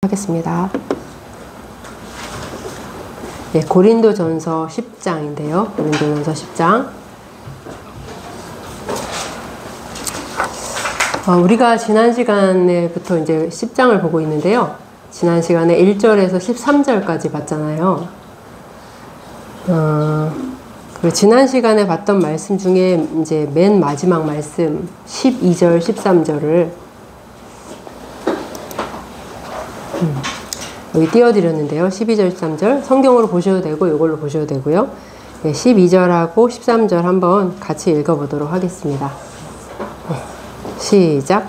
하겠습니다. 예, 고린도전서 10장인데요. 고린도전서 10장. 우리가 지난 시간에부터 이제 10장을 보고 있는데요. 지난 시간에 1절에서 13절까지 봤잖아요. 그 지난 시간에 봤던 말씀 중에 이제 맨 마지막 말씀 12절, 13절을 여기 띄워드렸는데요. 12절, 13절 성경으로 보셔도 되고 이걸로 보셔도 되고요. 네, 12절하고 13절 한번 같이 읽어보도록 하겠습니다. 네, 시작.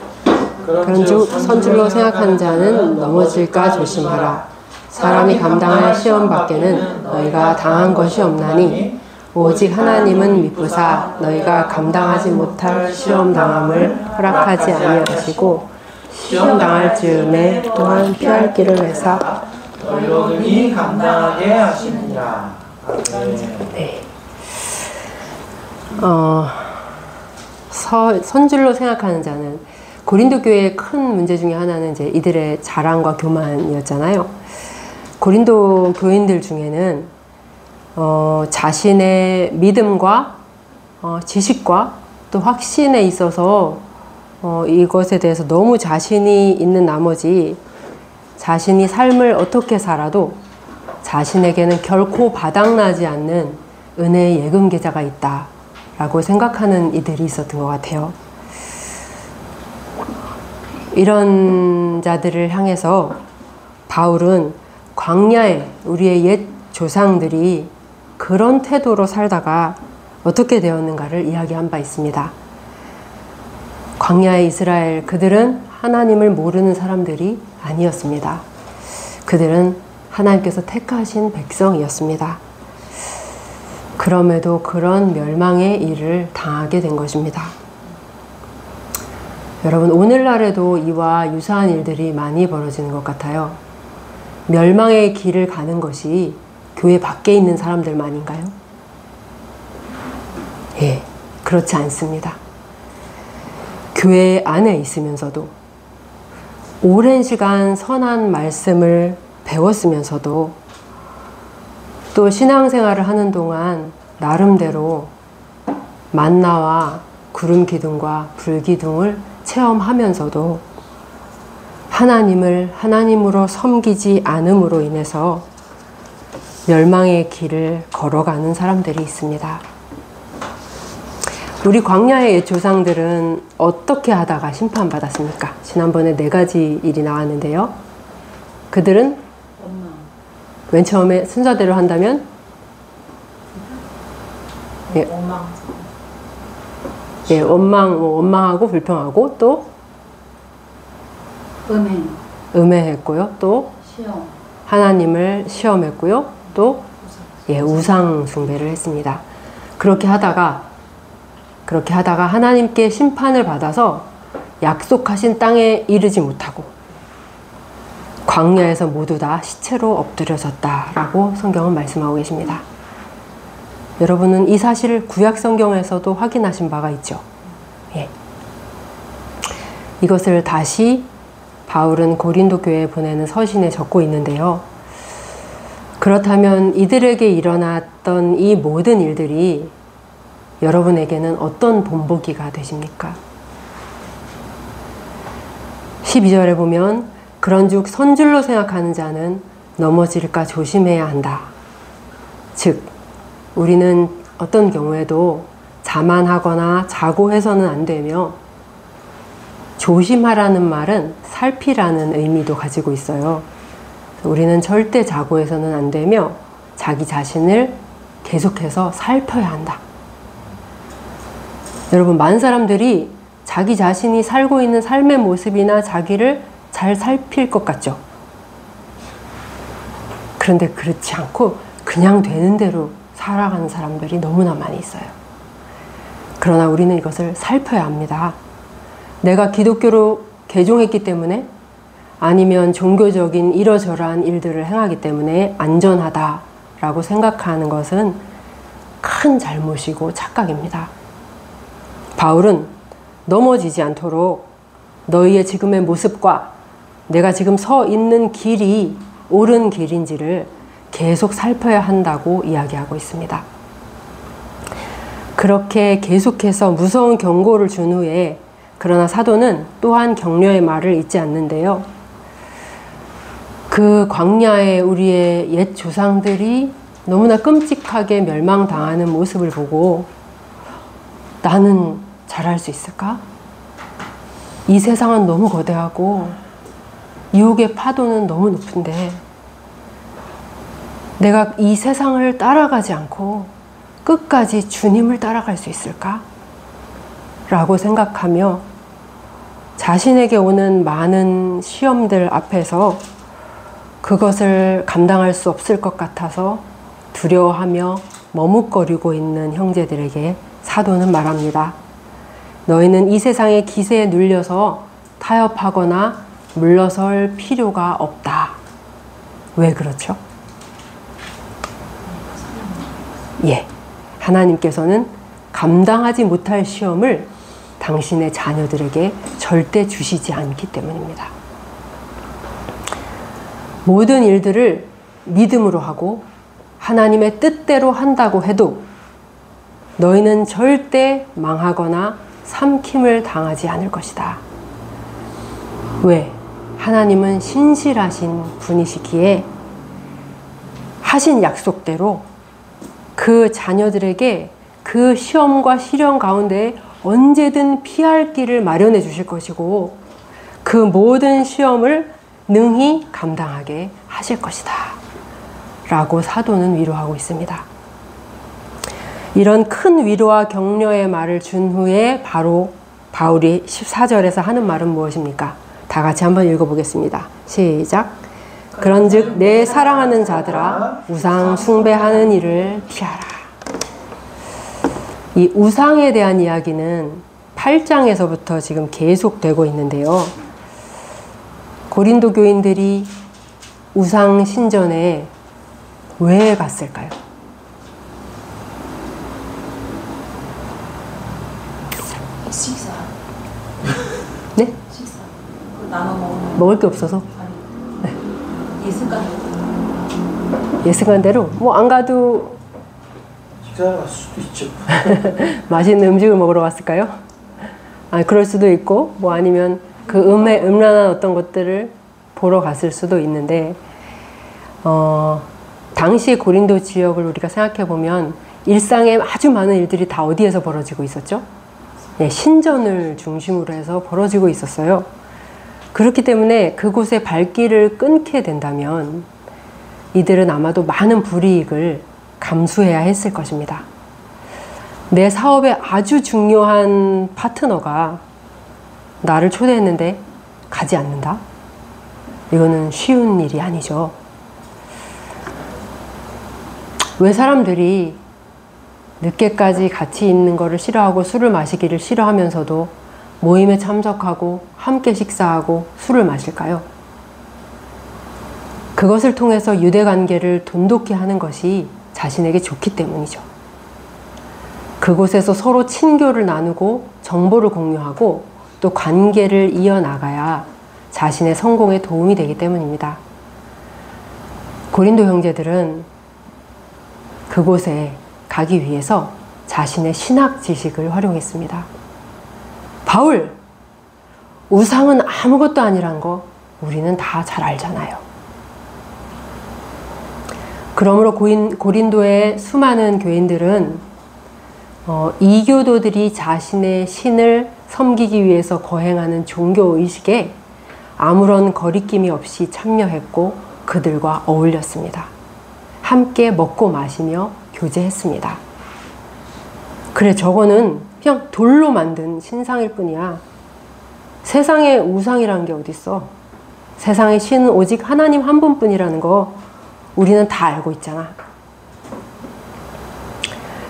그런즉 선줄로 생각하는 자는 넘어질까 조심하라. 사람이 감당할 시험 밖에는 너희가 당한 것이 없나니 오직 하나님은 미쁘사 너희가 감당하지 못할 시험 당함을 허락하지 아니하시고 시험 당할 즈음에 또한 피할 길을 내사 너희로 능히 감당하게 하시느니라. 네. 선줄로 생각하는 자는 고린도 교회의 큰 문제 중에 하나는 이제 이들의 자랑과 교만이었잖아요. 고린도 교인들 중에는 자신의 믿음과 지식과 또 확신에 있어서 이것에 대해서 너무 자신이 있는 나머지 자신이 삶을 어떻게 살아도 자신에게는 결코 바닥나지 않는 은혜의 예금 계좌가 있다라고 생각하는 이들이 있었던 것 같아요. 이런 자들을 향해서 바울은 광야에 우리의 옛 조상들이 그런 태도로 살다가 어떻게 되었는가를 이야기한 바 있습니다. 광야의 이스라엘, 그들은 하나님을 모르는 사람들이 아니었습니다. 그들은 하나님께서 택하신 백성이었습니다. 그럼에도 그런 멸망의 일을 당하게 된 것입니다. 여러분, 오늘날에도 이와 유사한 일들이 많이 벌어지는 것 같아요. 멸망의 길을 가는 것이 교회 밖에 있는 사람들만인가요? 예, 그렇지 않습니다. 교회 안에 있으면서도 오랜 시간 선한 말씀을 배웠으면서도 또 신앙생활을 하는 동안 나름대로 만나와 구름 기둥과 불 기둥을 체험하면서도 하나님을 하나님으로 섬기지 않음으로 인해서 멸망의 길을 걸어가는 사람들이 있습니다. 우리 광야의 옛 조상들은 어떻게 하다가 심판받았습니까? 지난번에 4가지 일이 나왔는데요. 그들은 맨 처음에 순서대로 한다면 원망하고 불평하고 또 음해했고요. 또 하나님을 시험했고요. 또 우상 숭배를 했습니다. 그렇게 하다가 하나님께 심판을 받아서 약속하신 땅에 이르지 못하고 광야에서 모두 다 시체로 엎드려졌다라고 성경은 말씀하고 계십니다. 여러분은 이 사실을 구약 성경에서도 확인하신 바가 있죠. 예. 이것을 다시 바울은 고린도 교회에 보내는 서신에 적고 있는데요. 그렇다면 이들에게 일어났던 이 모든 일들이 여러분에게는 어떤 본보기가 되십니까? 12절에 보면 그런즉 선줄로 생각하는 자는 넘어질까 조심해야 한다. 즉 우리는 어떤 경우에도 자만하거나 자고해서는 안 되며 조심하라는 말은 살피라는 의미도 가지고 있어요. 우리는 절대 자고해서는 안 되며 자기 자신을 계속해서 살펴야 한다. 여러분, 많은 사람들이 자기 자신이 살고 있는 삶의 모습이나 자기를 잘 살필 것 같죠? 그런데 그렇지 않고 그냥 되는 대로 살아가는 사람들이 너무나 많이 있어요. 그러나 우리는 이것을 살펴야 합니다. 내가 기독교로 개종했기 때문에 아니면 종교적인 이러저러한 일들을 행하기 때문에 안전하다라고 생각하는 것은 큰 잘못이고 착각입니다. 바울은 넘어지지 않도록 너희의 지금의 모습과 내가 지금 서 있는 길이 옳은 길인지를 계속 살펴야 한다고 이야기하고 있습니다. 그렇게 계속해서 무서운 경고를 준 후에 그러나 사도는 또한 격려의 말을 잊지 않는데요. 그 광야에 우리의 옛 조상들이 너무나 끔찍하게 멸망당하는 모습을 보고 나는 잘할 수 있을까? 이 세상은 너무 거대하고 유혹의 파도는 너무 높은데 내가 이 세상을 따라가지 않고 끝까지 주님을 따라갈 수 있을까? 라고 생각하며 자신에게 오는 많은 시험들 앞에서 그것을 감당할 수 없을 것 같아서 두려워하며 머뭇거리고 있는 형제들에게 사도는 말합니다. 너희는 이 세상의 기세에 눌려서 타협하거나 물러설 필요가 없다. 왜 그렇죠? 예, 하나님께서는 감당하지 못할 시험을 당신의 자녀들에게 절대 주시지 않기 때문입니다. 모든 일들을 믿음으로 하고 하나님의 뜻대로 한다고 해도 너희는 절대 망하거나 삼킴을 당하지 않을 것이다. 왜? 하나님은 신실하신 분이시기에 하신 약속대로 그 자녀들에게 그 시험과 시련 가운데 언제든 피할 길을 마련해 주실 것이고 그 모든 시험을 능히 감당하게 하실 것이다. 라고 사도는 위로하고 있습니다. 이런 큰 위로와 격려의 말을 준 후에 바로 바울이 14절에서 하는 말은 무엇입니까? 다 같이 한번 읽어보겠습니다. 시작. 그런즉 내 사랑하는 자들아 우상 숭배하는 일을 피하라. 이 우상에 대한 이야기는 8장에서부터 지금 계속되고 있는데요. 고린도 교인들이 우상 신전에 왜 갔을까요? 식사. 네? 식사. 나눠 먹는. 먹을 게 없어서? 네. 예습관. 예상한 대로 뭐 안 가도 식사를 할 수도 있죠. 맛있는 음식을 먹으러 왔을까요? 아, 그럴 수도 있고 뭐 아니면 그 음란한 어떤 것들을 보러 갔을 수도 있는데 당시 고린도 지역을 우리가 생각해 보면 일상에 아주 많은 일들이 다 어디에서 벌어지고 있었죠? 네, 신전을 중심으로 해서 벌어지고 있었어요. 그렇기 때문에 그곳에 발길을 끊게 된다면 이들은 아마도 많은 불이익을 감수해야 했을 것입니다. 내 사업에 아주 중요한 파트너가 나를 초대했는데 가지 않는다? 이거는 쉬운 일이 아니죠. 왜 사람들이 늦게까지 같이 있는 것을 싫어하고 술을 마시기를 싫어하면서도 모임에 참석하고 함께 식사하고 술을 마실까요? 그것을 통해서 유대관계를 돈독히 하는 것이 자신에게 좋기 때문이죠. 그곳에서 서로 친교를 나누고 정보를 공유하고 또 관계를 이어나가야 자신의 성공에 도움이 되기 때문입니다. 고린도 형제들은 그곳에 가기 위해서 자신의 신학 지식을 활용했습니다. 바울, 우상은 아무것도 아니란 거 우리는 다 잘 알잖아요. 그러므로 고린도의 수많은 교인들은 이교도들이 자신의 신을 섬기기 위해서 거행하는 종교의식에 아무런 거리낌이 없이 참여했고 그들과 어울렸습니다. 함께 먹고 마시며 교제했습니다. 그래, 저거는 그냥 돌로 만든 신상일 뿐이야. 세상에 우상이라는 게 어딨어. 세상의 신은 오직 하나님 한 분뿐이라는 거 우리는 다 알고 있잖아.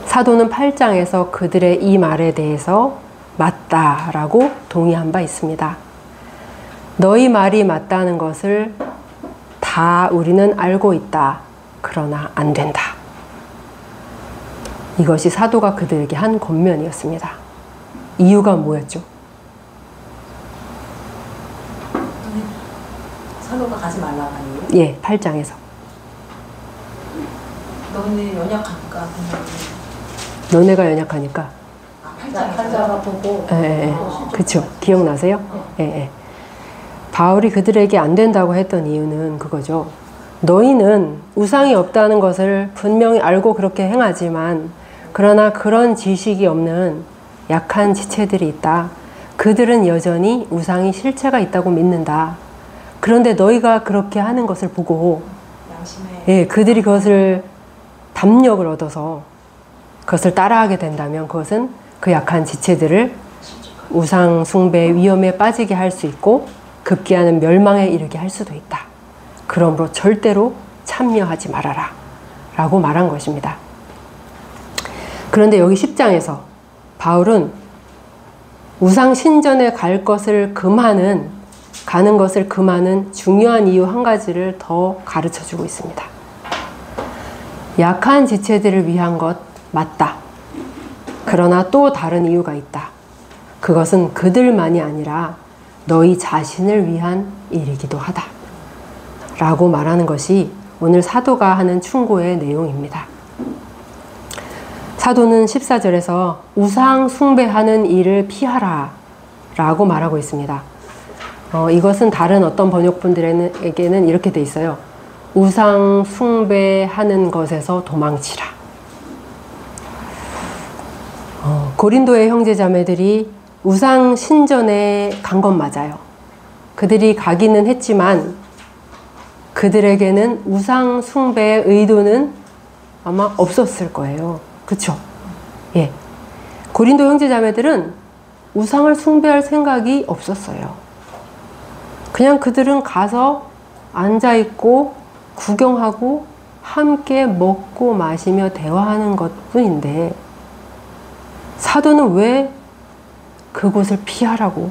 사도는 8장에서 그들의 이 말에 대해서 맞다라고 동의한 바 있습니다. 너희 말이 맞다는 것을 다 우리는 알고 있다. 그러나 안 된다. 이것이 사도가 그들에게 한 권면이었습니다. 이유가 뭐였죠? 사도가 가지 말라고 하니요? 예, 8장에서. 너희는 연약하니까 그냥 너네가 연약하니까. 팔자가 보고 예, 그쵸. 기억나세요? 예. 바울이 그들에게 안 된다고 했던 이유는 그거죠. 너희는 우상이 없다는 것을 분명히 알고 그렇게 행하지만 그러나 그런 지식이 없는 약한 지체들이 있다. 그들은 여전히 우상이 실체가 있다고 믿는다. 그런데 너희가 그렇게 하는 것을 보고 양심에 예, 그들이 그것을 담력을 얻어서 그것을 따라하게 된다면 그것은 그 약한 지체들을 우상 숭배의 위험에 빠지게 할 수 있고 급기야는 멸망에 이르게 할 수도 있다. 그러므로 절대로 참여하지 말아라 라고 말한 것입니다. 그런데 여기 10장에서 바울은 우상 신전에 가는 것을 금하는 중요한 이유 한 가지를 더 가르쳐 주고 있습니다. 약한 지체들을 위한 것 맞다. 그러나 또 다른 이유가 있다. 그것은 그들만이 아니라 너희 자신을 위한 일이기도 하다. 라고 말하는 것이 오늘 사도가 하는 충고의 내용입니다. 사도는 14절에서 우상 숭배하는 일을 피하라 라고 말하고 있습니다. 이것은 다른 어떤 번역본들에게는 이렇게 돼 있어요. 우상 숭배하는 것에서 도망치라. 고린도의 형제자매들이 우상 신전에 간 건 맞아요. 그들이 가기는 했지만 그들에게는 우상 숭배의 의도는 아마 없었을 거예요. 그쵸? 예. 고린도 형제자매들은 우상을 숭배할 생각이 없었어요. 그냥 그들은 가서 앉아있고 구경하고 함께 먹고 마시며 대화하는 것 뿐인데 사도는 왜 그곳을 피하라고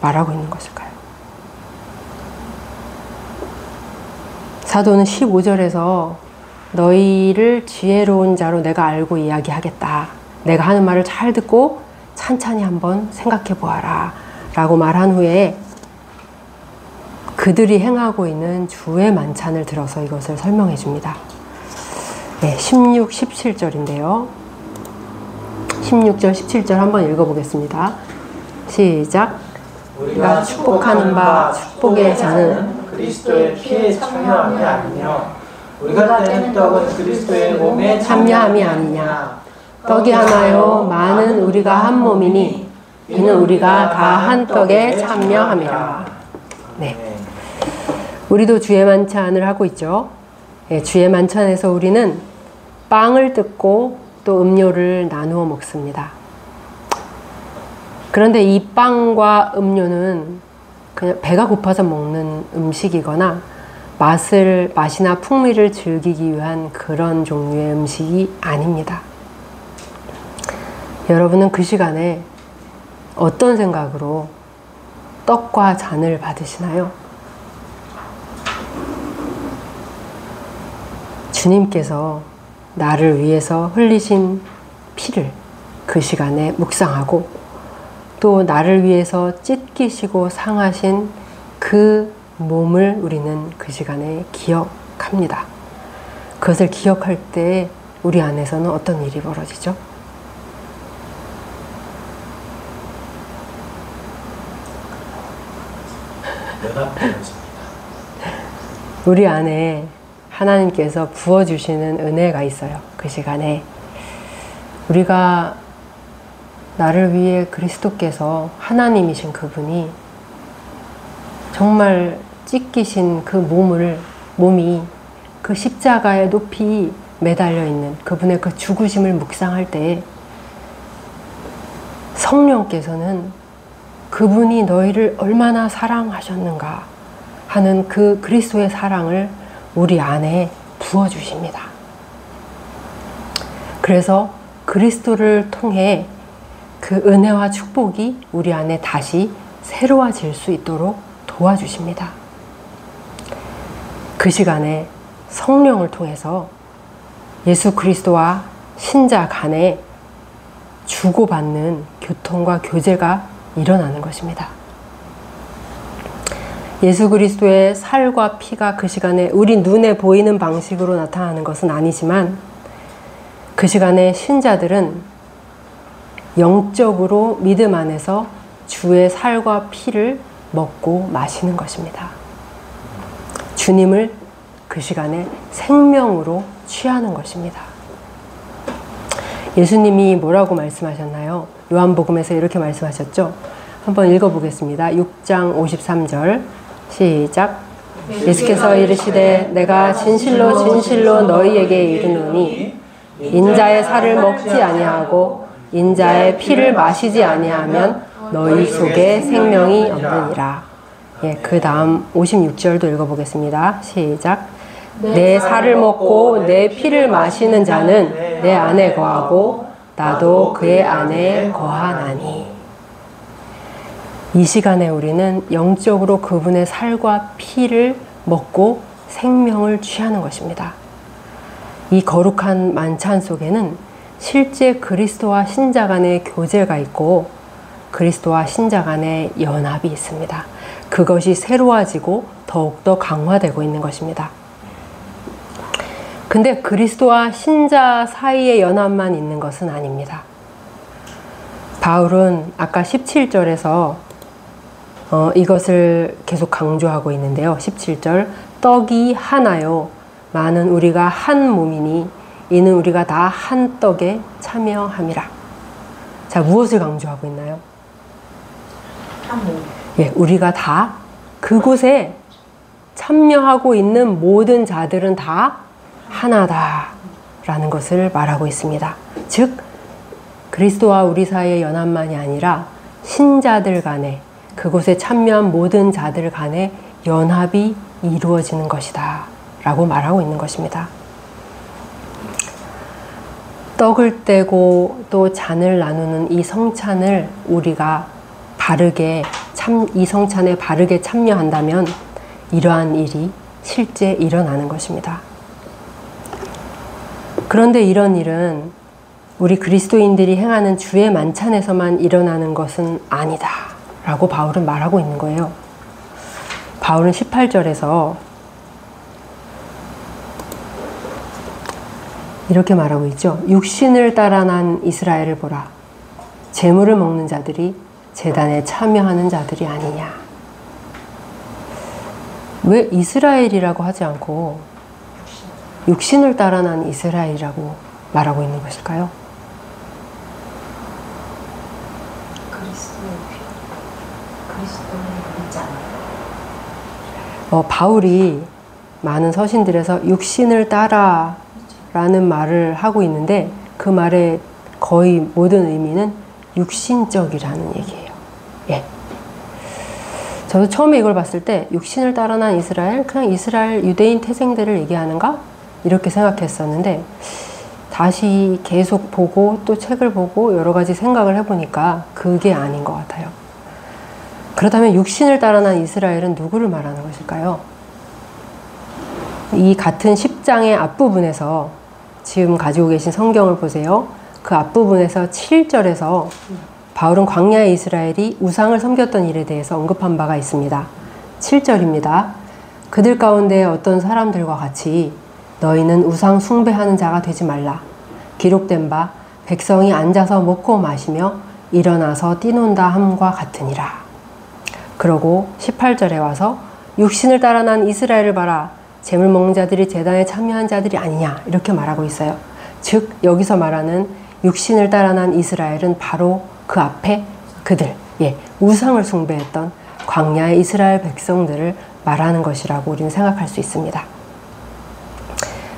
말하고 있는 것일까요? 사도는 15절에서 너희를 지혜로운 자로 내가 알고 이야기하겠다. 내가 하는 말을 잘 듣고 찬찬히 한번 생각해 보아라 라고 말한 후에 그들이 행하고 있는 주의 만찬을 들어서 이것을 설명해 줍니다. 네, 16, 17절인데요. 16절, 17절 한번 읽어보겠습니다. 시작. 우리가 축복하는 바 축복의 자는 그리스도의 피에 참여함이 아니며 우리가 떼는 떡은 그리스도의 몸에 참여함이 아니냐. 떡이 하나요 많은 우리가 한 몸이니 이는 우리가 다 한 떡에 참여함이라. 네, 우리도 주의 만찬을 하고 있죠. 네, 주의 만찬에서 우리는 빵을 뜯고 또 음료를 나누어 먹습니다. 그런데 이 빵과 음료는 그냥 배가 고파서 먹는 음식이거나 맛이나 풍미를 즐기기 위한 그런 종류의 음식이 아닙니다. 여러분은 그 시간에 어떤 생각으로 떡과 잔을 받으시나요? 주님께서 나를 위해서 흘리신 피를 그 시간에 묵상하고 또 나를 위해서 찢기시고 상하신 그 몸을 우리는 그 시간에 기억합니다. 그것을 기억할 때 우리 안에서는 어떤 일이 벌어지죠? 우리 안에 하나님께서 부어주시는 은혜가 있어요. 그 시간에 우리가 나를 위해 그리스도께서 하나님이신 그분이 정말 찢기신 그 몸이 그 십자가에 높이 매달려 있는 그분의 그 죽으심을 묵상할 때 성령께서는 그분이 너희를 얼마나 사랑하셨는가 하는 그 그리스도의 사랑을 우리 안에 부어주십니다. 그래서 그리스도를 통해 그 은혜와 축복이 우리 안에 다시 새로워질 수 있도록 도와주십니다. 그 시간에 성령을 통해서 예수 그리스도와 신자 간에 주고받는 교통과 교제가 일어나는 것입니다. 예수 그리스도의 살과 피가 그 시간에 우리 눈에 보이는 방식으로 나타나는 것은 아니지만 그 시간에 신자들은 영적으로 믿음 안에서 주의 살과 피를 먹고 마시는 것입니다. 주님을 그 시간에 생명으로 취하는 것입니다. 예수님이 뭐라고 말씀하셨나요? 요한복음에서 이렇게 말씀하셨죠? 한번 읽어보겠습니다. 6장 53절 시작. 예수께서 이르시되 내가 진실로 진실로 너희에게 이르노니 인자의 살을 먹지 아니하고 인자의 피를 마시지 아니하면 너희 속에 생명이 없느니라. 예, 그 다음 56절도 읽어보겠습니다. 시작. 내 살을 먹고 내 피를 마시는 자는 내 안에 거하고 나도 그의 안에 거하나니. 이 시간에 우리는 영적으로 그분의 살과 피를 먹고 생명을 취하는 것입니다. 이 거룩한 만찬 속에는 실제 그리스도와 신자 간의 교제가 있고 그리스도와 신자 간의 연합이 있습니다. 그것이 새로워지고 더욱더 강화되고 있는 것입니다. 근데 그리스도와 신자 사이의 연합만 있는 것은 아닙니다. 바울은 아까 17절에서 이것을 계속 강조하고 있는데요. 17절 떡이 하나요 많은 우리가 한 몸이니 이는 우리가 다 한 떡에 참여함이라. 자, 무엇을 강조하고 있나요? 한 몸. 예, 우리가 다 그곳에 참여하고 있는 모든 자들은 다 하나다라는 것을 말하고 있습니다. 즉 그리스도와 우리 사이의 연합만이 아니라 신자들 간에 그곳에 참여한 모든 자들 간에 연합이 이루어지는 것이다 라고 말하고 있는 것입니다. 떡을 떼고 또 잔을 나누는 이 성찬을 우리가 이 성찬에 바르게 참여한다면 이러한 일이 실제 일어나는 것입니다. 그런데 이런 일은 우리 그리스도인들이 행하는 주의 만찬에서만 일어나는 것은 아니다 라고 바울은 말하고 있는 거예요. 바울은 18절에서 이렇게 말하고 있죠. 육신을 따라 난 이스라엘을 보라. 제물을 먹는 자들이 제단에 참여하는 자들이 아니냐. 왜 이스라엘이라고 하지 않고 육신을 따라 난 이스라엘이라고 말하고 있는 것일까요? 그리스도는 있잖아요. 바울이 많은 서신들에서 육신을 따라 라는 말을 하고 있는데 그 말의 거의 모든 의미는 육신적이라는 얘기예요. 예. 저도 처음에 이걸 봤을 때 육신을 따라 난 이스라엘, 그냥 이스라엘 유대인 태생들을 얘기하는가? 이렇게 생각했었는데 다시 계속 보고 또 책을 보고 여러 가지 생각을 해보니까 그게 아닌 것 같아요. 그렇다면 육신을 따라 난 이스라엘은 누구를 말하는 것일까요? 이 같은 10장의 앞부분에서 지금 가지고 계신 성경을 보세요. 그 앞부분에서 7절에서 바울은 광야의 이스라엘이 우상을 섬겼던 일에 대해서 언급한 바가 있습니다. 7절입니다. 그들 가운데 어떤 사람들과 같이 너희는 우상 숭배하는 자가 되지 말라. 기록된 바 백성이 앉아서 먹고 마시며 일어나서 뛰논다 함과 같으니라. 그러고 18절에 와서 육신을 따라 난 이스라엘을 봐라. 제물 먹는 자들이 제단에 참여한 자들이 아니냐 이렇게 말하고 있어요. 즉 여기서 말하는 육신을 따라 난 이스라엘은 바로 그 앞에 그들, 우상을 숭배했던 광야의 이스라엘 백성들을 말하는 것이라고 우리는 생각할 수 있습니다.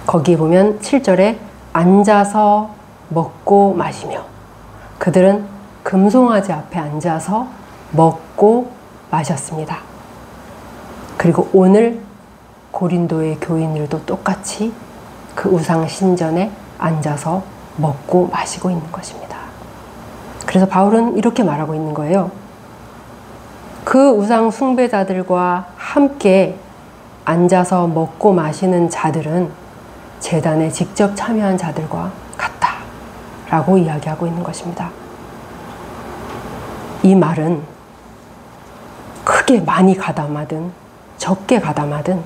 거기에 보면 7절에 앉아서 먹고 마시며, 그들은 금송아지 앞에 앉아서 먹고 마셨습니다. 그리고 오늘 고린도의 교인들도 똑같이 그 우상 신전에 앉아서 먹고 마시고 있는 것입니다. 그래서 바울은 이렇게 말하고 있는 거예요. 그 우상 숭배자들과 함께 앉아서 먹고 마시는 자들은 제단에 직접 참여한 자들과 같다 라고 이야기하고 있는 것입니다. 이 말은 크게 많이 가담하든 적게 가담하든,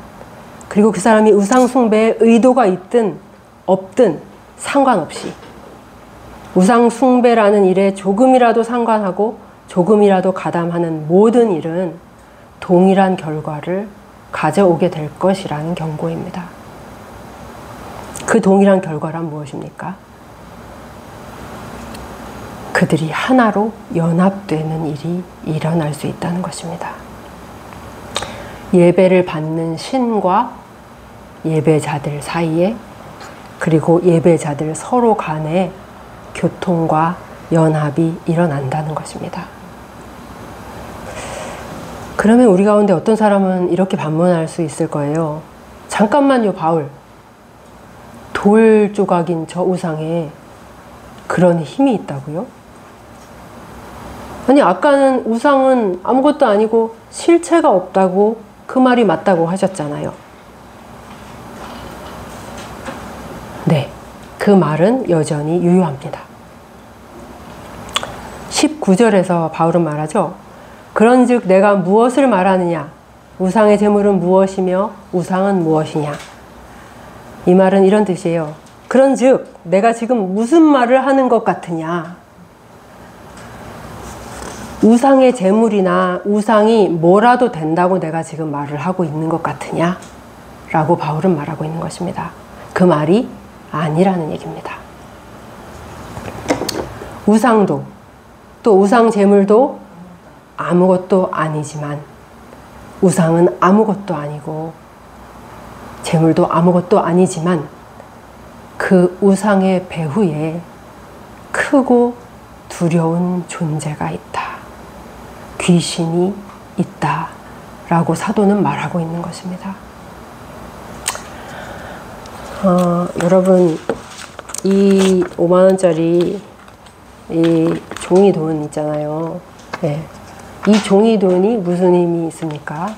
그리고 그 사람이 우상 숭배에 의도가 있든 없든 상관없이 우상 숭배라는 일에 조금이라도 상관하고 조금이라도 가담하는 모든 일은 동일한 결과를 가져오게 될 것이라는 경고입니다. 그 동일한 결과란 무엇입니까? 그들이 하나로 연합되는 일이 일어날 수 있다는 것입니다. 예배를 받는 신과 예배자들 사이에, 그리고 예배자들 서로 간에 교통과 연합이 일어난다는 것입니다. 그러면 우리 가운데 어떤 사람은 이렇게 반문할 수 있을 거예요. 잠깐만요, 바울. 돌 조각인 저 우상에 그런 힘이 있다고요? 아니, 아까는 우상은 아무것도 아니고 실체가 없다고, 그 말이 맞다고 하셨잖아요. 네, 그 말은 여전히 유효합니다. 19절에서 바울은 말하죠. 그런즉 내가 무엇을 말하느냐? 우상의 제물은 무엇이며 우상은 무엇이냐? 이 말은 이런 뜻이에요. 그런즉 내가 지금 무슨 말을 하는 것 같으냐? 우상의 제물이나 우상이 뭐라도 된다고 내가 지금 말을 하고 있는 것 같으냐? 라고 바울은 말하고 있는 것입니다. 그 말이 아니라는 얘기입니다. 우상도, 또 우상 제물도 아무것도 아니지만, 우상은 아무것도 아니고 제물도 아무것도 아니지만, 그 우상의 배후에 크고 두려운 존재가 있다. 귀신이 있다. 라고 사도는 말하고 있는 것입니다. 여러분, 이 5만원짜리 이 종이돈 있잖아요. 네. 이 종이돈이 무슨 힘이 있습니까?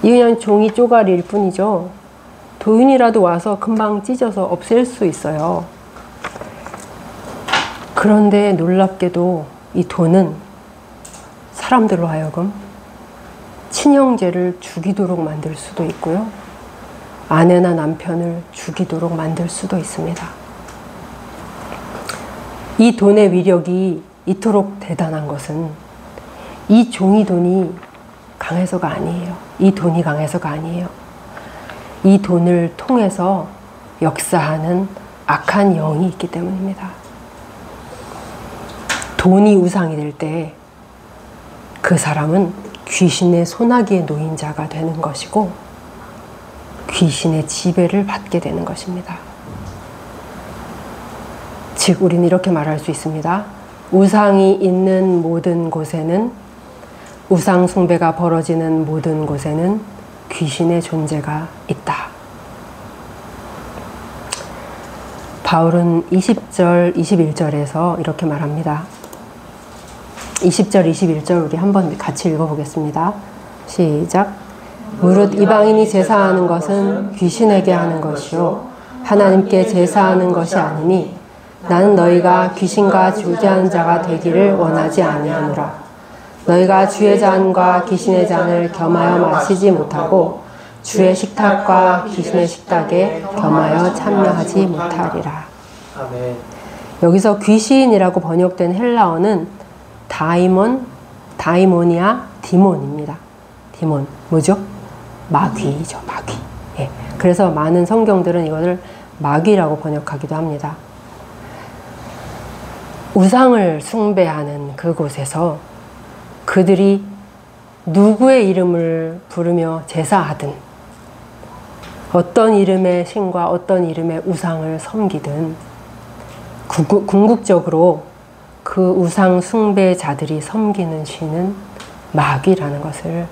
이 그냥 종이 쪼가리일 뿐이죠. 도인이라도 와서 금방 찢어서 없앨 수 있어요. 그런데 놀랍게도 이 돈은 사람들로 하여금 친형제를 죽이도록 만들 수도 있고요. 아내나 남편을 죽이도록 만들 수도 있습니다. 이 돈의 위력이 이토록 대단한 것은 이 종이돈이 강해서가 아니에요. 이 돈이 강해서가 아니에요. 이 돈을 통해서 역사하는 악한 영이 있기 때문입니다. 돈이 우상이 될 때 그 사람은 귀신의 소나기에 놓인 자가 되는 것이고 귀신의 지배를 받게 되는 것입니다. 즉, 우리는 이렇게 말할 수 있습니다. 우상이 있는 모든 곳에는, 우상 숭배가 벌어지는 모든 곳에는 귀신의 존재가 있다. 바울은 20절, 21절에서 이렇게 말합니다. 20절, 21절 우리 한번 같이 읽어보겠습니다. 시작. 무릇 이방인이 제사하는 것은 귀신에게 하는 것이요 하나님께 제사하는 것이 아니니 나는 너희가 귀신과 교제하는 자가 되기를 원하지 아니하노라. 너희가 주의 잔과 귀신의 잔을 겸하여 마시지 못하고 주의 식탁과 귀신의 식탁에 겸하여 참여하지 못하리라. 아멘. 여기서 귀신이라고 번역된 헬라어는 다이모니아, 디몬입니다. 디몬, 뭐죠? 마귀죠, 마귀. 예. 그래서 많은 성경들은 이것을 마귀라고 번역하기도 합니다. 우상을 숭배하는 그곳에서 그들이 누구의 이름을 부르며 제사하든, 어떤 이름의 신과 어떤 이름의 우상을 섬기든, 궁극적으로 그 우상 숭배자들이 섬기는 신은 마귀라는 것을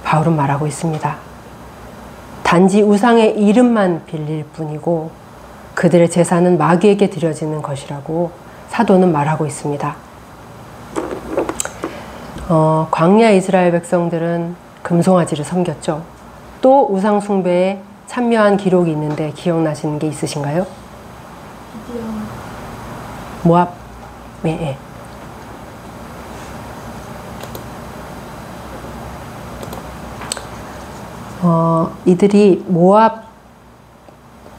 바울은 말하고 있습니다. 단지 우상의 이름만 빌릴 뿐이고 그들의 제사는 마귀에게 드려지는 것이라고 사도는 말하고 있습니다. 광야 이스라엘 백성들은 금송아지를 섬겼죠. 또 우상 숭배에 참여한 기록이 있는데 기억나시는 게 있으신가요? 모압. 네. 이들이 모압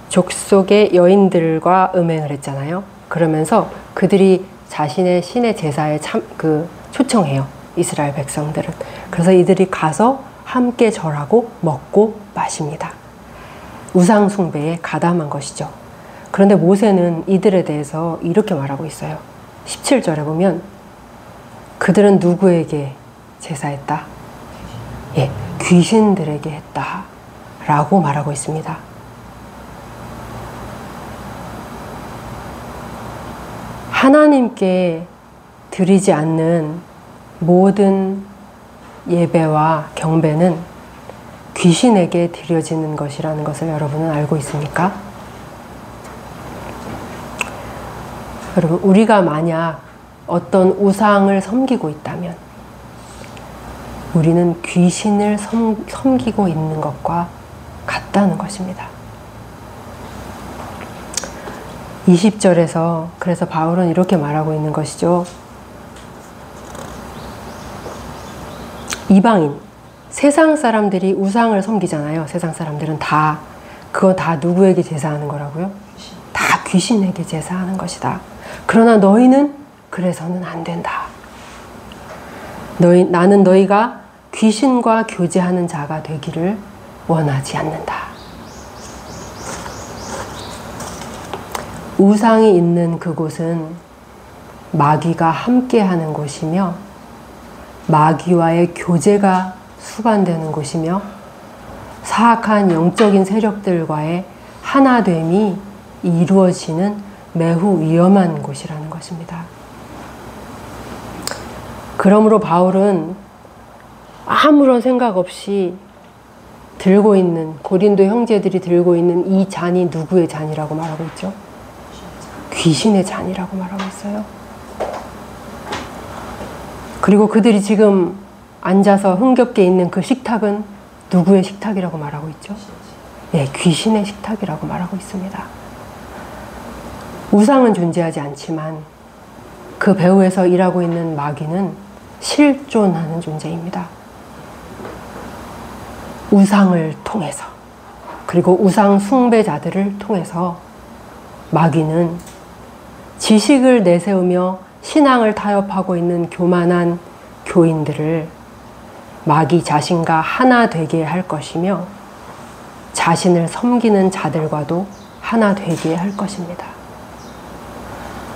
족속의 여인들과 음행을 했잖아요. 그러면서 그들이 자신의 신의 제사에 초청해요. 이스라엘 백성들은. 그래서 이들이 가서 함께 절하고 먹고 마십니다. 우상 숭배에 가담한 것이죠. 그런데 모세는 이들에 대해서 이렇게 말하고 있어요. 17절에 보면 그들은 누구에게 제사했다? 예, 귀신들에게 했다 라고 말하고 있습니다. 하나님께 드리지 않는 모든 예배와 경배는 귀신에게 드려지는 것이라는 것을 여러분은 알고 있습니까? 여러분, 우리가 만약 어떤 우상을 섬기고 있다면 우리는 귀신을 섬기고 있는 것과 같다는 것입니다. 20절에서 그래서 바울은 이렇게 말하고 있는 것이죠. 이방인, 세상 사람들이 우상을 섬기잖아요. 세상 사람들은 다, 그거 다 누구에게 제사하는 거라고요? 다 귀신에게 제사하는 것이다. 그러나 너희는 그래서는 안 된다. 나는 너희가 귀신과 교제하는 자가 되기를 원하지 않는다. 우상이 있는 그곳은 마귀가 함께하는 곳이며 마귀와의 교제가 수반되는 곳이며 사악한 영적인 세력들과의 하나됨이 이루어지는 매우 위험한 곳이라는 것입니다. 그러므로 바울은 아무런 생각 없이 들고 있는, 고린도 형제들이 들고 있는 이 잔이 누구의 잔이라고 말하고 있죠? 귀신의 잔이라고 말하고 있어요. 그리고 그들이 지금 앉아서 흥겹게 있는 그 식탁은 누구의 식탁이라고 말하고 있죠? 예, 귀신의 식탁이라고 말하고 있습니다. 우상은 존재하지 않지만 그 배후에서 일하고 있는 마귀는 실존하는 존재입니다. 우상을 통해서, 그리고 우상 숭배자들을 통해서 마귀는 지식을 내세우며 신앙을 타협하고 있는 교만한 교인들을 마귀 자신과 하나 되게 할 것이며 자신을 섬기는 자들과도 하나 되게 할 것입니다.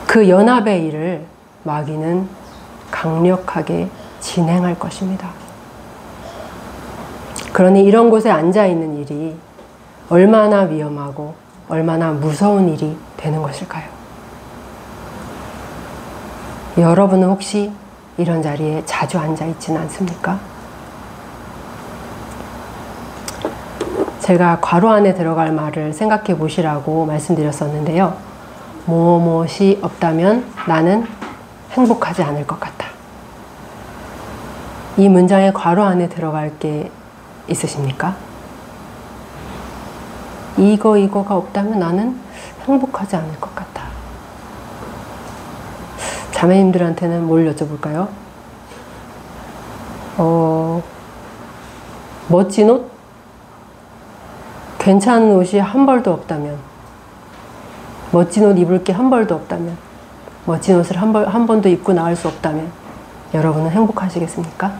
그 연합의 일을 마귀는 강력하게 진행할 것입니다. 그러니 이런 곳에 앉아 있는 일이 얼마나 위험하고 얼마나 무서운 일이 되는 것일까요? 여러분은 혹시 이런 자리에 자주 앉아 있지는 않습니까? 제가 괄호 안에 들어갈 말을 생각해 보시라고 말씀드렸었는데요. 무엇이 없다면 나는 행복하지 않을 것 같다. 이 문장의 괄호 안에 들어갈 게 있으십니까? 이거가 없다면 나는 행복하지 않을 것 같다. 자매님들한테는 뭘 여쭤볼까요? 멋진 옷? 괜찮은 옷이 한 벌도 없다면, 멋진 옷 입을 게 한 벌도 없다면, 멋진 옷을 한 번도 입고 나갈 수 없다면 여러분은 행복하시겠습니까?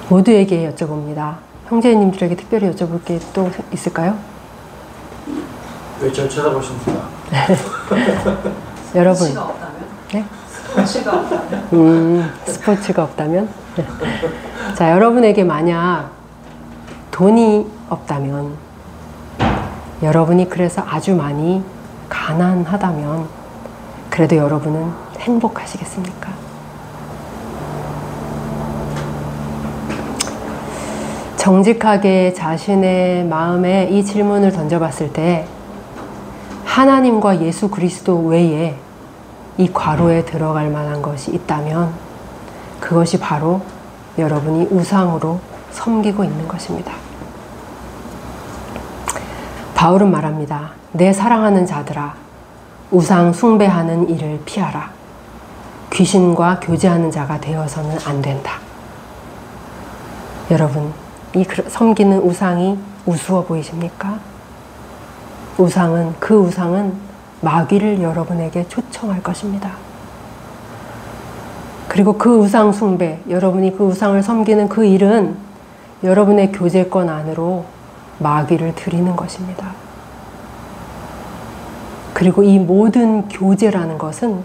모두에게 여쭤봅니다. 형제님들에게 특별히 여쭤볼 게 또 있을까요? 왜 절 쳐다보십니까? 여러분. 스포츠가 없다면? 네? 스포츠가 없다면? 스포츠가 없다면? 네. 자, 여러분에게 만약 돈이 없다면, 여러분이 그래서 아주 많이 가난하다면, 그래도 여러분은 행복하시겠습니까? 정직하게 자신의 마음에 이 질문을 던져봤을 때 하나님과 예수 그리스도 외에 이 괄호에 들어갈 만한 것이 있다면 그것이 바로 여러분이 우상으로 섬기고 있는 것입니다. 바울은 말합니다. 내 사랑하는 자들아, 우상 숭배하는 일을 피하라. 귀신과 교제하는 자가 되어서는 안 된다. 여러분, 이 섬기는 우상이 우스워 보이십니까? 그 우상은 마귀를 여러분에게 초청할 것입니다. 그리고 그 우상 숭배, 여러분이 그 우상을 섬기는 그 일은 여러분의 교제권 안으로 마귀를 들이는 것입니다. 그리고 이 모든 교제라는 것은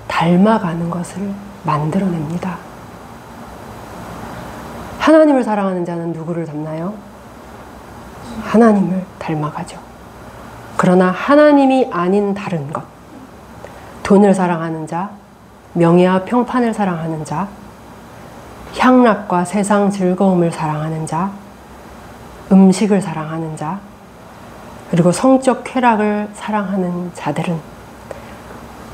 닮아가는 것을 만들어냅니다. 하나님을 사랑하는 자는 누구를 닮나요? 하나님을 닮아가죠. 그러나 하나님이 아닌 다른 것, 돈을 사랑하는 자, 명예와 평판을 사랑하는 자, 향락과 세상 즐거움을 사랑하는 자, 음식을 사랑하는 자, 그리고 성적 쾌락을 사랑하는 자들은,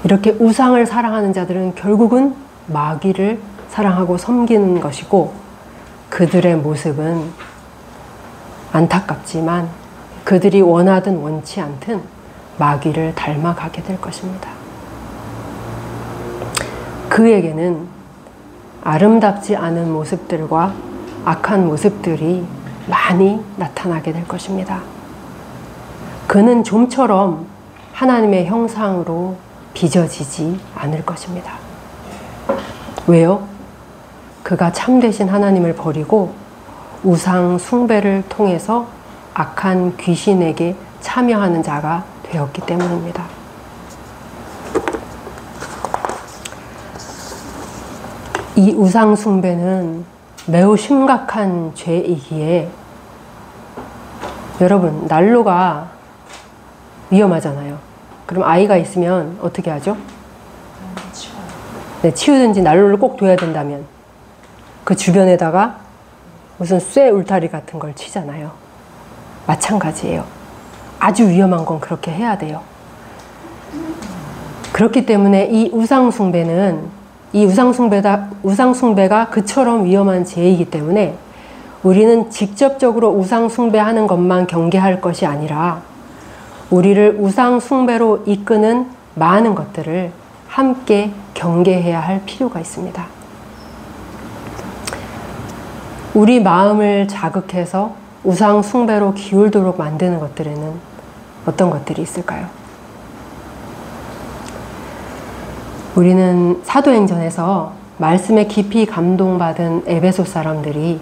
이렇게 우상을 사랑하는 자들은 결국은 마귀를 사랑하고 섬기는 것이고, 그들의 모습은 안타깝지만 그들이 원하든 원치 않든 마귀를 닮아가게 될 것입니다. 그에게는 아름답지 않은 모습들과 악한 모습들이 많이 나타나게 될 것입니다. 그는 좀처럼 하나님의 형상으로 빚어지지 않을 것입니다. 왜요? 그가 참되신 하나님을 버리고 우상 숭배를 통해서 악한 귀신에게 참여하는 자가 되었기 때문입니다. 이 우상 숭배는 매우 심각한 죄이기에, 여러분, 난로가 위험하잖아요. 그럼 아이가 있으면 어떻게 하죠? 네, 치우든지 난로를 꼭 둬야 된다면 그 주변에다가 무슨 쇠 울타리 같은 걸 치잖아요. 마찬가지예요. 아주 위험한 건 그렇게 해야 돼요. 그렇기 때문에 이 우상숭배는, 이 우상숭배가 그처럼 위험한 죄이기 때문에 우리는 직접적으로 우상숭배하는 것만 경계할 것이 아니라 우리를 우상숭배로 이끄는 많은 것들을 함께 경계해야 할 필요가 있습니다. 우리 마음을 자극해서 우상 숭배로 기울도록 만드는 것들에는 어떤 것들이 있을까요? 우리는 사도행전에서 말씀에 깊이 감동받은 에베소 사람들이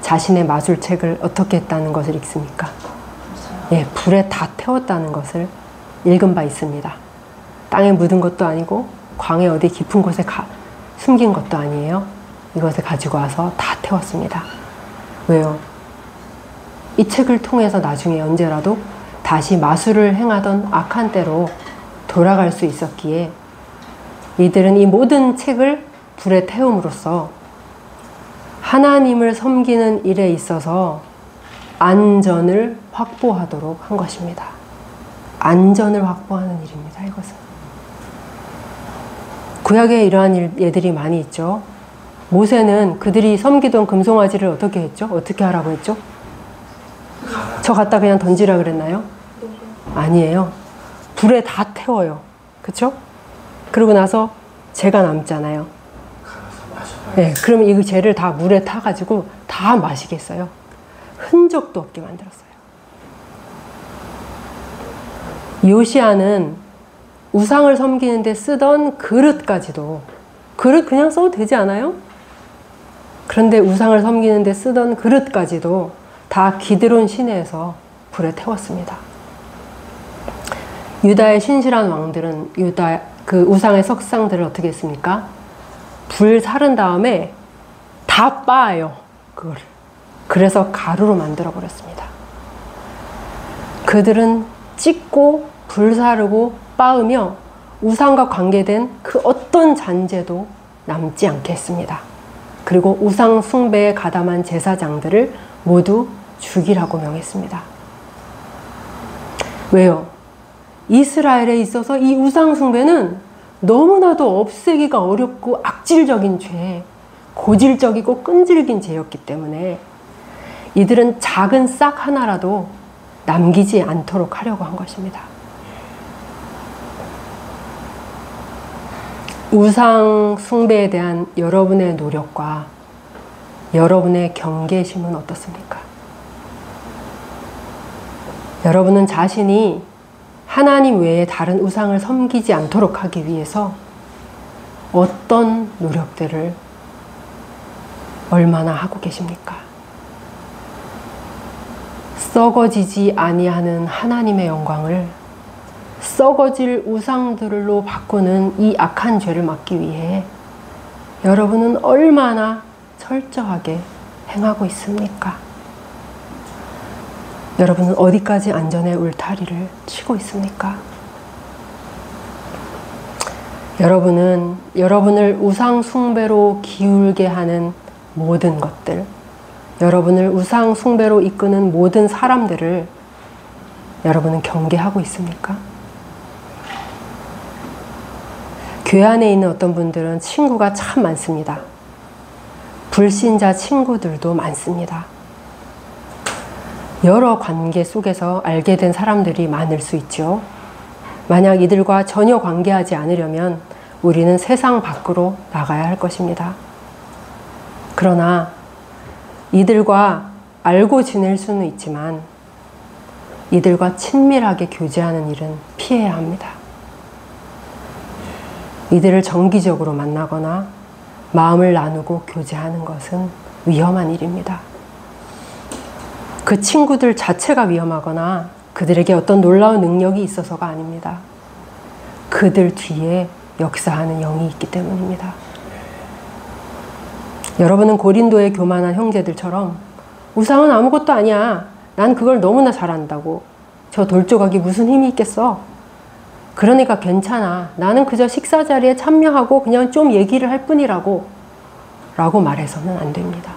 자신의 마술책을 어떻게 했다는 것을 읽습니까? 예, 불에 다 태웠다는 것을 읽은 바 있습니다. 땅에 묻은 것도 아니고 광에 어디 깊은 곳에 숨긴 것도 아니에요. 이것을 가지고 와서 다 태웠습니다. 왜요? 이 책을 통해서 나중에 언제라도 다시 마술을 행하던 악한 때로 돌아갈 수 있었기에 이들은 이 모든 책을 불에 태움으로써 하나님을 섬기는 일에 있어서 안전을 확보하도록 한 것입니다. 안전을 확보하는 일입니다, 이것은. 구약에 이러한 예들이 많이 있죠. 모세는 그들이 섬기던 금송아지를 어떻게 했죠? 어떻게 하라고 했죠? 저 갖다 그냥 던지라 그랬나요? 아니에요. 불에 다 태워요. 그쵸? 그러고 나서 재가 남잖아요. 네, 그러면 이 재를 다 물에 타가지고 다 마시겠어요. 흔적도 없게 만들었어요. 요시아는 우상을 섬기는데 쓰던 그릇까지도, 그릇 그냥 써도 되지 않아요? 그런데 우상을 섬기는데 쓰던 그릇까지도 다 기드론 시내에서 불에 태웠습니다. 유다의 신실한 왕들은 그 우상의 석상들을 어떻게 했습니까? 불 사른 다음에 다 빻아요, 그걸. 그래서 가루로 만들어 버렸습니다. 그들은 찢고 불사르고 빻으며 우상과 관계된 그 어떤 잔재도 남지 않게 했습니다. 그리고 우상 숭배에 가담한 제사장들을 모두 죽이라고 명했습니다. 왜요? 이스라엘에 있어서 이 우상 숭배는 너무나도 없애기가 어렵고 악질적인 죄, 고질적이고 끈질긴 죄였기 때문에 이들은 작은 싹 하나라도 남기지 않도록 하려고 한 것입니다. 우상 숭배에 대한 여러분의 노력과 여러분의 경계심은 어떻습니까? 여러분은 자신이 하나님 외에 다른 우상을 섬기지 않도록 하기 위해서 어떤 노력들을 얼마나 하고 계십니까? 썩어지지 아니하는 하나님의 영광을 썩어질 우상들로 바꾸는 이 악한 죄를 막기 위해 여러분은 얼마나 철저하게 행하고 있습니까? 여러분은 어디까지 안전의 울타리를 치고 있습니까? 여러분은 여러분을 우상 숭배로 기울게 하는 모든 것들, 여러분을 우상 숭배로 이끄는 모든 사람들을 여러분은 경계하고 있습니까? 교회 안에 있는 어떤 분들은 친구가 참 많습니다. 불신자 친구들도 많습니다. 여러 관계 속에서 알게 된 사람들이 많을 수 있죠. 만약 이들과 전혀 관계하지 않으려면 우리는 세상 밖으로 나가야 할 것입니다. 그러나 이들과 알고 지낼 수는 있지만 이들과 친밀하게 교제하는 일은 피해야 합니다. 이들을 정기적으로 만나거나 마음을 나누고 교제하는 것은 위험한 일입니다. 그 친구들 자체가 위험하거나 그들에게 어떤 놀라운 능력이 있어서가 아닙니다. 그들 뒤에 역사하는 영이 있기 때문입니다. 여러분은 고린도의 교만한 형제들처럼 우상은 아무것도 아니야. 난 그걸 너무나 잘한다고. 저 돌조각이 무슨 힘이 있겠어? 그러니까 괜찮아. 나는 그저 식사 자리에 참여하고 그냥 좀 얘기를 할 뿐이라고 라고 말해서는 안 됩니다.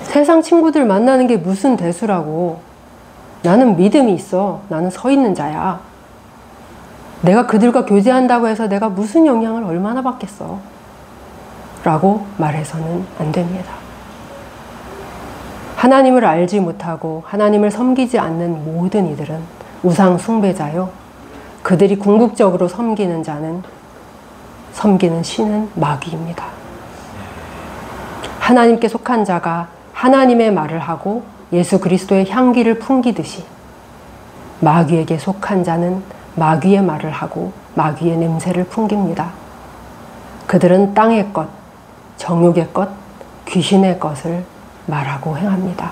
세상 친구들 만나는 게 무슨 대수라고. 나는 믿음이 있어. 나는 서 있는 자야. 내가 그들과 교제한다고 해서 내가 무슨 영향을 얼마나 받겠어 라고 말해서는 안 됩니다. 하나님을 알지 못하고 하나님을 섬기지 않는 모든 이들은 우상 숭배자요. 그들이 궁극적으로 섬기는 신은 마귀입니다. 하나님께 속한 자가 하나님의 말을 하고 예수 그리스도의 향기를 풍기듯이 마귀에게 속한 자는 마귀의 말을 하고 마귀의 냄새를 풍깁니다. 그들은 땅의 것, 정욕의 것, 귀신의 것을 말하고 행합니다.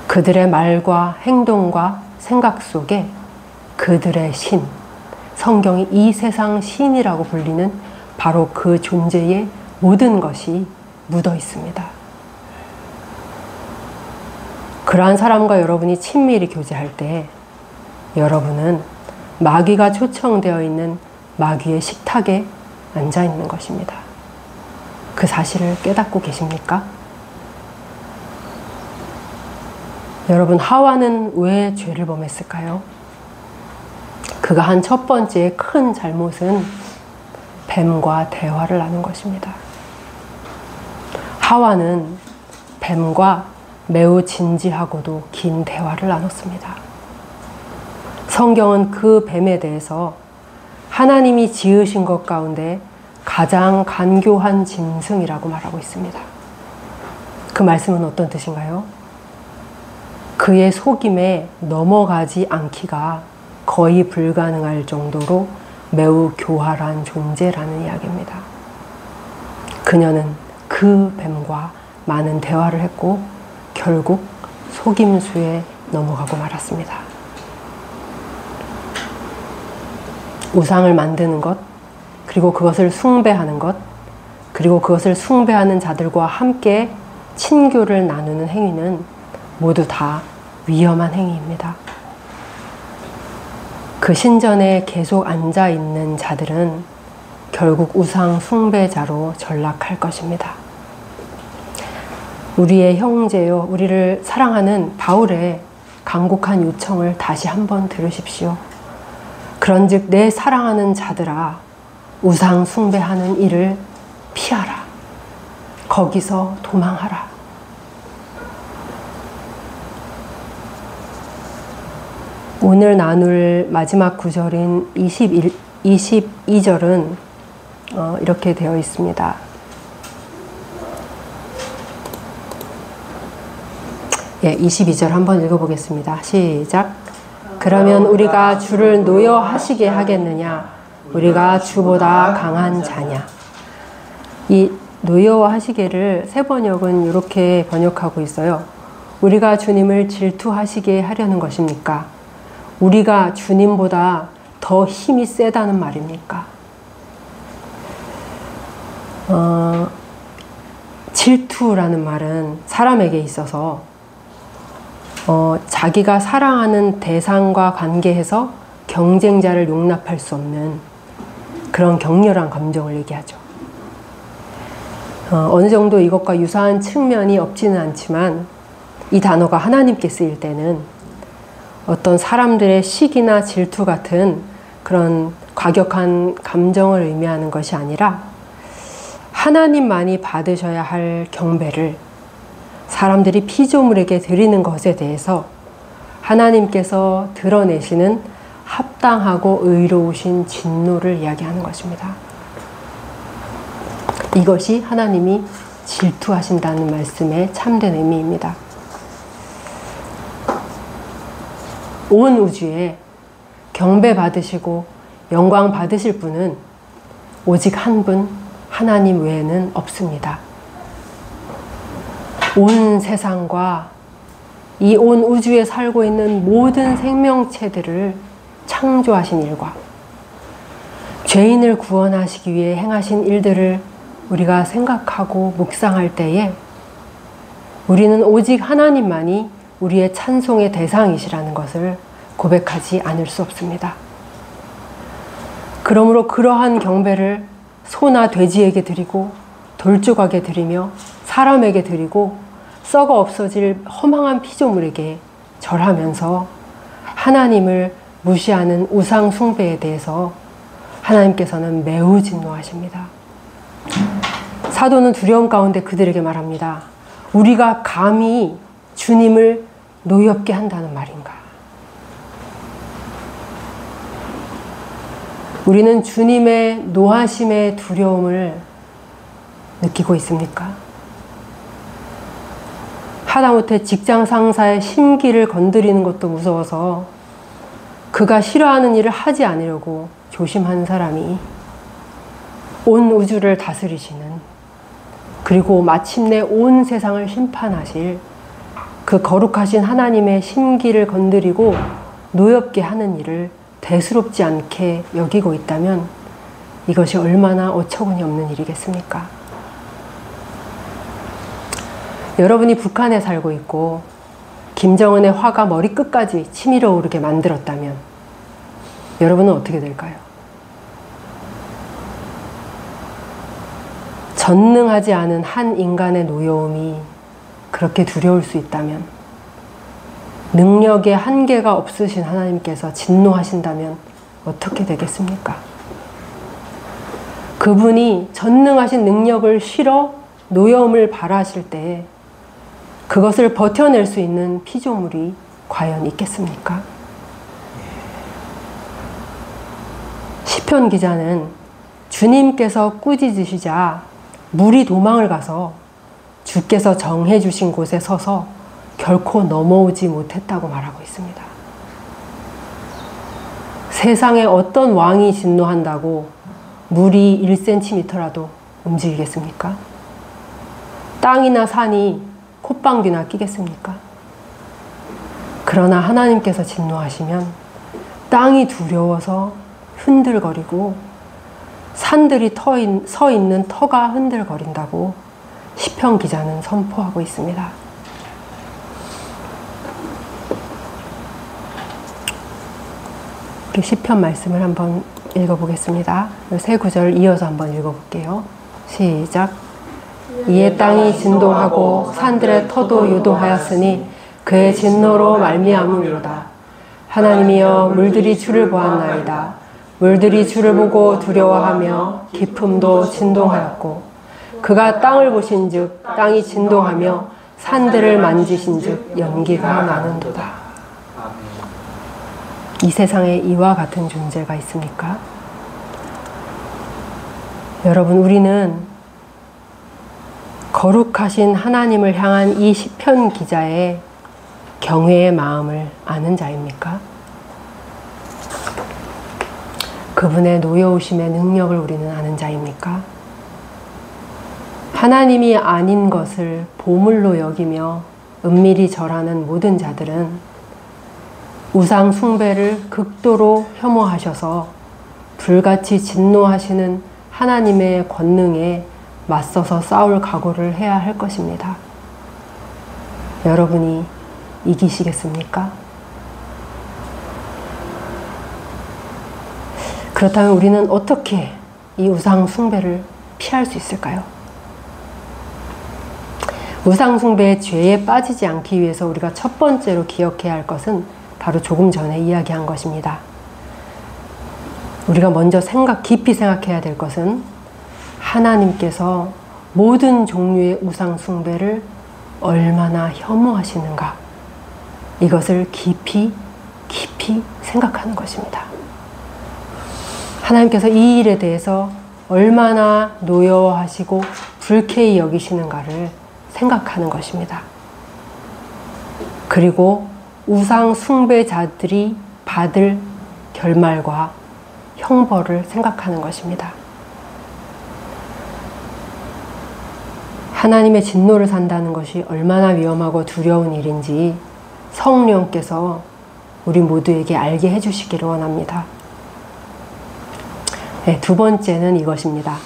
그들의 말과 행동과 생각 속에 그들의 신, 성경이 이 세상 신이라고 불리는 바로 그 존재의 모든 것이 묻어 있습니다. 그러한 사람과 여러분이 친밀히 교제할 때 여러분은 마귀가 초청되어 있는 마귀의 식탁에 앉아 있는 것입니다. 그 사실을 깨닫고 계십니까? 여러분, 하와는 왜 죄를 범했을까요? 그가 한 첫 번째 큰 잘못은 뱀과 대화를 나눈 것입니다. 하와는 뱀과 매우 진지하고도 긴 대화를 나눴습니다. 성경은 그 뱀에 대해서 하나님이 지으신 것 가운데 가장 간교한 짐승이라고 말하고 있습니다. 그 말씀은 어떤 뜻인가요? 그의 속임에 넘어가지 않기가 거의 불가능할 정도로 매우 교활한 존재라는 이야기입니다. 그녀는 그 뱀과 많은 대화를 했고 결국 속임수에 넘어가고 말았습니다. 우상을 만드는 것, 그리고 그것을 숭배하는 것, 그리고 그것을 숭배하는 자들과 함께 친교를 나누는 행위는 모두 다 위험한 행위입니다. 그 신전에 계속 앉아 있는 자들은 결국 우상 숭배자로 전락할 것입니다. 우리의 형제요, 우리를 사랑하는 바울의 간곡한 요청을 다시 한번 들으십시오. 그런즉 내 사랑하는 자들아, 우상 숭배하는 일을 피하라. 거기서 도망하라. 오늘 나눌 마지막 구절인 22절은 이렇게 되어 있습니다. 예, 22절 한번 읽어보겠습니다. 시작. 그러면 우리가 주를 노여하시게 하겠느냐? 우리가 주보다 강한 자냐? 이 노여하시게를 새 번역은 이렇게 번역하고 있어요. 우리가 주님을 질투하시게 하려는 것입니까? 우리가 주님보다 더 힘이 세다는 말입니까? 질투라는 말은 사람에게 있어서 자기가 사랑하는 대상과 관계해서 경쟁자를 용납할 수 없는 그런 격렬한 감정을 얘기하죠. 어느 정도 이것과 유사한 측면이 없지는 않지만 이 단어가 하나님께 쓰일 때는 어떤 사람들의 시기나 질투 같은 그런 과격한 감정을 의미하는 것이 아니라 하나님만이 받으셔야 할 경배를 사람들이 피조물에게 드리는 것에 대해서 하나님께서 드러내시는 합당하고 의로우신 진노를 이야기하는 것입니다. 이것이 하나님이 질투하신다는 말씀의 참된 의미입니다. 온 우주에 경배 받으시고 영광 받으실 분은 오직 한 분, 하나님 외에는 없습니다. 온 세상과 이 온 우주에 살고 있는 모든 생명체들을 창조하신 일과 죄인을 구원하시기 위해 행하신 일들을 우리가 생각하고 묵상할 때에 우리는 오직 하나님만이 우리의 찬송의 대상이시라는 것을 고백하지 않을 수 없습니다. 그러므로 그러한 경배를 소나 돼지에게 드리고 돌조각에 드리며 사람에게 드리고 썩어 없어질 허망한 피조물에게 절하면서 하나님을 무시하는 우상 숭배에 대해서 하나님께서는 매우 진노하십니다. 사도는 두려움 가운데 그들에게 말합니다. 우리가 감히 주님을 노엽게 한다는 말인가? 우리는 주님의 노하심의 두려움을 느끼고 있습니까? 하다못해 직장 상사의 심기를 건드리는 것도 무서워서 그가 싫어하는 일을 하지 않으려고 조심하는 사람이 온 우주를 다스리시는, 그리고 마침내 온 세상을 심판하실 그 거룩하신 하나님의 심기를 건드리고 노엽게 하는 일을 대수롭지 않게 여기고 있다면 이것이 얼마나 어처구니 없는 일이겠습니까? 여러분이 북한에 살고 있고 김정은의 화가 머리끝까지 치밀어 오르게 만들었다면 여러분은 어떻게 될까요? 전능하지 않은 한 인간의 노여움이 그렇게 두려울 수 있다면, 능력의 한계가 없으신 하나님께서 진노하신다면 어떻게 되겠습니까? 그분이 전능하신 능력을 실어 노여움을 발하실 때에 그것을 버텨낼 수 있는 피조물이 과연 있겠습니까? 시편 기자는 주님께서 꾸짖으시자 물이 도망을 가서 주께서 정해 주신 곳에 서서 결코 넘어오지 못했다고 말하고 있습니다. 세상에 어떤 왕이 진노한다고 물이 1cm라도 움직이겠습니까? 땅이나 산이 콧방귀나 끼겠습니까? 그러나 하나님께서 진노하시면 땅이 두려워서 흔들거리고 산들이 서 있는 터가 흔들거린다고 시편 기자는 선포하고 있습니다. 시편 말씀을 한번 읽어보겠습니다. 세 구절 이어서 한번 읽어볼게요. 시작. 이에 땅이 진동하고 산들의 터도 요동하였으니 그의 진노로 말미암음이로다. 하나님이여 물들이 주를 보았나이다. 물들이 주를 보고 두려워하며 깊음도 진동하였고 그가 땅을 보신즉 땅이 진동하며 산들을 만지신즉 연기가 나는도다. 이 세상에 이와 같은 존재가 있습니까? 여러분, 우리는 거룩하신 하나님을 향한 이 시편 기자의 경외의 마음을 아는 자입니까? 그분의 노여우심의 능력을 우리는 아는 자입니까? 하나님이 아닌 것을 보물로 여기며 은밀히 절하는 모든 자들은 우상 숭배를 극도로 혐오하셔서 불같이 진노하시는 하나님의 권능에 맞서서 싸울 각오를 해야 할 것입니다. 여러분이 이기시겠습니까? 그렇다면 우리는 어떻게 이 우상 숭배를 피할 수 있을까요? 우상 숭배의 죄에 빠지지 않기 위해서 우리가 첫 번째로 기억해야 할 것은 바로 조금 전에 이야기한 것입니다. 우리가 먼저 깊이 생각해야 될 것은 하나님께서 모든 종류의 우상 숭배를 얼마나 혐오하시는가, 이것을 깊이 생각하는 것입니다. 하나님께서 이 일에 대해서 얼마나 노여워하시고 불쾌히 여기시는가를 생각하는 것입니다. 그리고 우상 숭배자들이 받을 결말과 형벌을 생각하는 것입니다. 하나님의 진노를 산다는 것이 얼마나 위험하고 두려운 일인지 성령께서 우리 모두에게 알게 해주시기를 원합니다. 네, 두 번째는 이것입니다.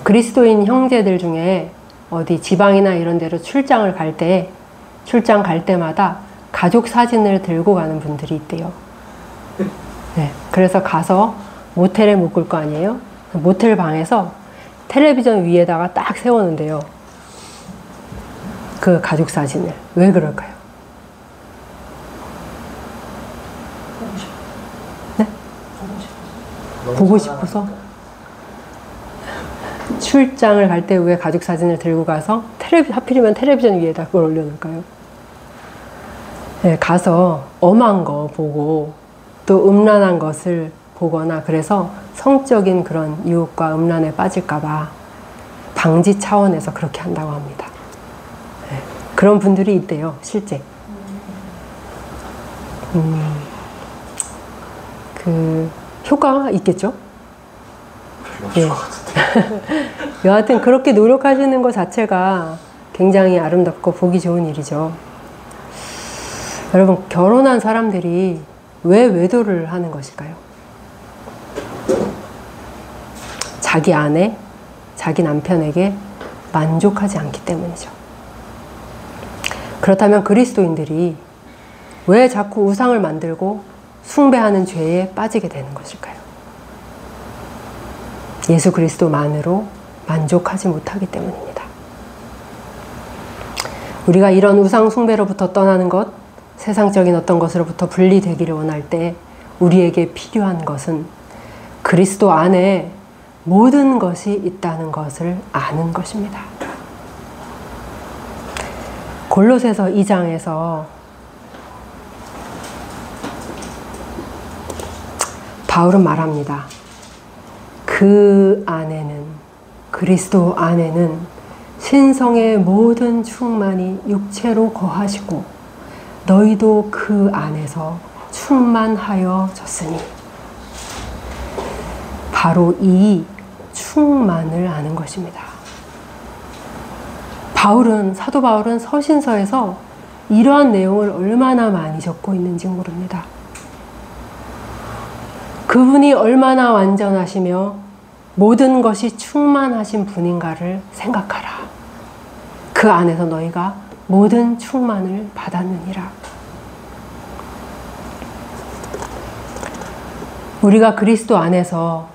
그리스도인 형제들 중에 어디 지방이나 이런 데로 출장 갈 때마다 가족 사진을 들고 가는 분들이 있대요. 네, 그래서 가서 모텔에 묵을 거 아니에요? 모텔 방에서 텔레비전 위에다가 딱 세우는데요. 그 가족 사진을. 왜 그럴까요? 네? 보고 싶어서? 출장을 갈 때 왜 가족 사진을 들고 가서 하필이면 텔레비전 위에다 그걸 올려놓을까요? 네, 가서 엄한 거 보고 또 음란한 것을 보거나 그래서 성적인 그런 유혹과 음란에 빠질까봐 방지 차원에서 그렇게 한다고 합니다. 네, 그런 분들이 있대요, 실제. 그 효과가 있겠죠? 예. 여하튼 그렇게 노력하시는 것 자체가 굉장히 아름답고 보기 좋은 일이죠. 여러분, 결혼한 사람들이 왜 외도를 하는 것일까요? 자기 아내, 자기 남편에게 만족하지 않기 때문이죠. 그렇다면 그리스도인들이 왜 자꾸 우상을 만들고 숭배하는 죄에 빠지게 되는 것일까요? 예수 그리스도만으로 만족하지 못하기 때문입니다. 우리가 이런 우상 숭배로부터 떠나는 것, 세상적인 어떤 것으로부터 분리되기를 원할 때 우리에게 필요한 것은 그리스도 안에 모든 것이 있다는 것을 아는 것입니다. 골로새서 2장에서 바울은 말합니다. 그 안에는, 그리스도 안에는 신성의 모든 충만이 육체로 거하시고 너희도 그 안에서 충만하여졌으니, 바로 이 충만을 아는 것입니다. 사도 바울은 서신서에서 이러한 내용을 얼마나 많이 적고 있는지 모릅니다. 그분이 얼마나 완전하시며 모든 것이 충만하신 분인가를 생각하라. 그 안에서 너희가 모든 충만을 받았느니라. 우리가 그리스도 안에서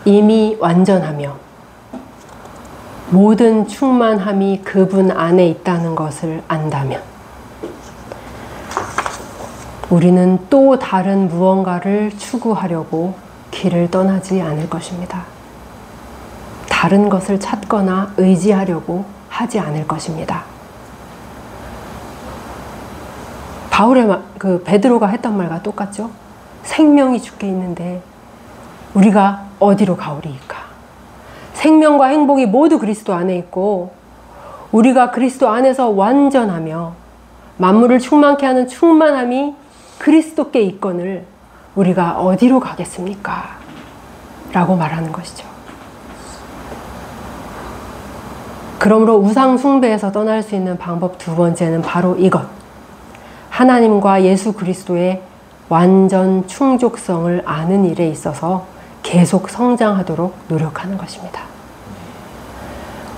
이미 완전하며 모든 충만함이 그분 안에 있다는 것을 안다면 우리는 또 다른 무언가를 추구하려고 길을 떠나지 않을 것입니다. 다른 것을 찾거나 의지하려고 하지 않을 것입니다. 그 베드로가 했던 말과 똑같죠. 생명이 주께 있는데 우리가 어디로 가오리이까? 생명과 행복이 모두 그리스도 안에 있고 우리가 그리스도 안에서 완전하며 만물을 충만케 하는 충만함이 그리스도께 있거늘 우리가 어디로 가겠습니까? 라고 말하는 것이죠. 그러므로 우상 숭배에서 떠날 수 있는 방법 두 번째는 바로 이것. 하나님과 예수 그리스도의 완전 충족성을 아는 일에 있어서 계속 성장하도록 노력하는 것입니다.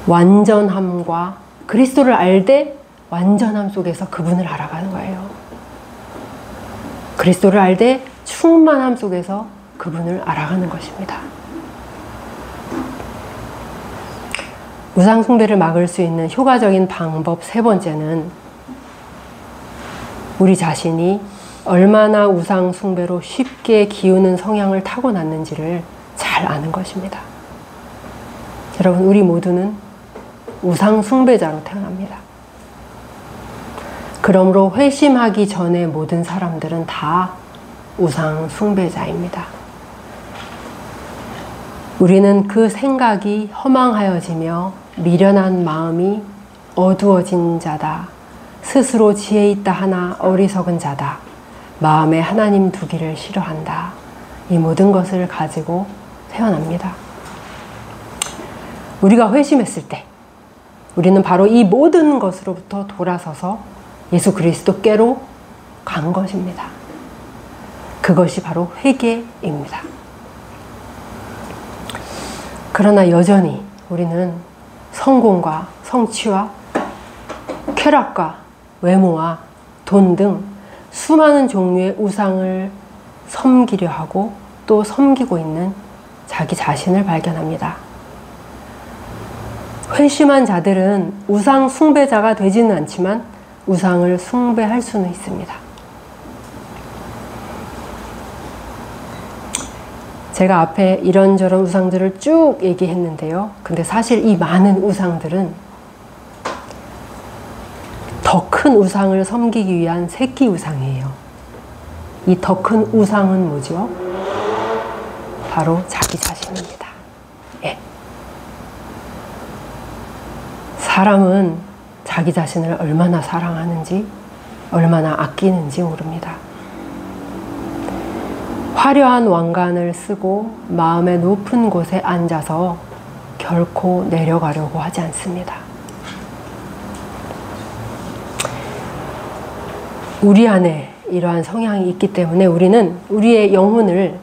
완전함과 그리스도를 알되 완전함 속에서 그분을 알아가는 거예요. 그리스도를 알되 충만함 속에서 그분을 알아가는 것입니다. 우상 숭배를 막을 수 있는 효과적인 방법 세 번째는 우리 자신이 얼마나 우상 숭배로 쉽게 기우는 성향을 타고났는지를 잘 아는 것입니다. 여러분, 우리 모두는 우상 숭배자로 태어납니다. 그러므로 회심하기 전에 모든 사람들은 다 우상 숭배자입니다. 우리는 그 생각이 허망하여지며 미련한 마음이 어두워진 자다. 스스로 지혜 있다 하나 어리석은 자다. 마음에 하나님 두기를 싫어한다. 이 모든 것을 가지고 태어납니다. 우리가 회심했을 때 우리는 바로 이 모든 것으로부터 돌아서서 예수 그리스도께로 간 것입니다. 그것이 바로 회개입니다. 그러나 여전히 우리는 성공과 성취와 쾌락과 외모와 돈 등 수많은 종류의 우상을 섬기려 하고 또 섬기고 있는 자기 자신을 발견합니다. 회심한 자들은 우상 숭배자가 되지는 않지만 우상을 숭배할 수는 있습니다. 제가 앞에 이런저런 우상들을 쭉 얘기했는데요. 근데 사실 이 많은 우상들은 더 큰 우상을 섬기기 위한 새끼 우상이에요. 이 더 큰 우상은 뭐죠? 바로 자기 자신입니다. 예. 사람은 자기 자신을 얼마나 사랑하는지, 얼마나 아끼는지 모릅니다. 화려한 왕관을 쓰고 마음의 높은 곳에 앉아서 결코 내려가려고 하지 않습니다. 우리 안에 이러한 성향이 있기 때문에 우리는 우리의 영혼을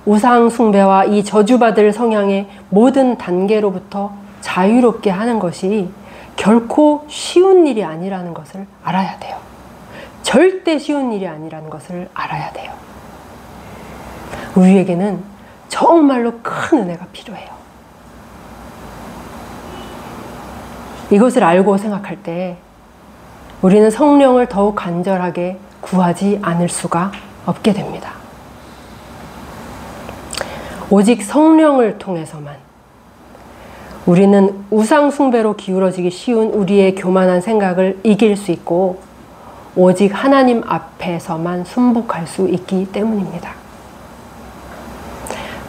우상 숭배와 이 저주받을 성향의 모든 단계로부터 자유롭게 하는 것이 결코 쉬운 일이 아니라는 것을 알아야 돼요. 절대 쉬운 일이 아니라는 것을 알아야 돼요. 우리에게는 정말로 큰 은혜가 필요해요. 이것을 알고 생각할 때 우리는 성령을 더욱 간절하게 구하지 않을 수가 없게 됩니다. 오직 성령을 통해서만 우리는 우상 숭배로 기울어지기 쉬운 우리의 교만한 생각을 이길 수 있고 오직 하나님 앞에서만 순복할 수 있기 때문입니다.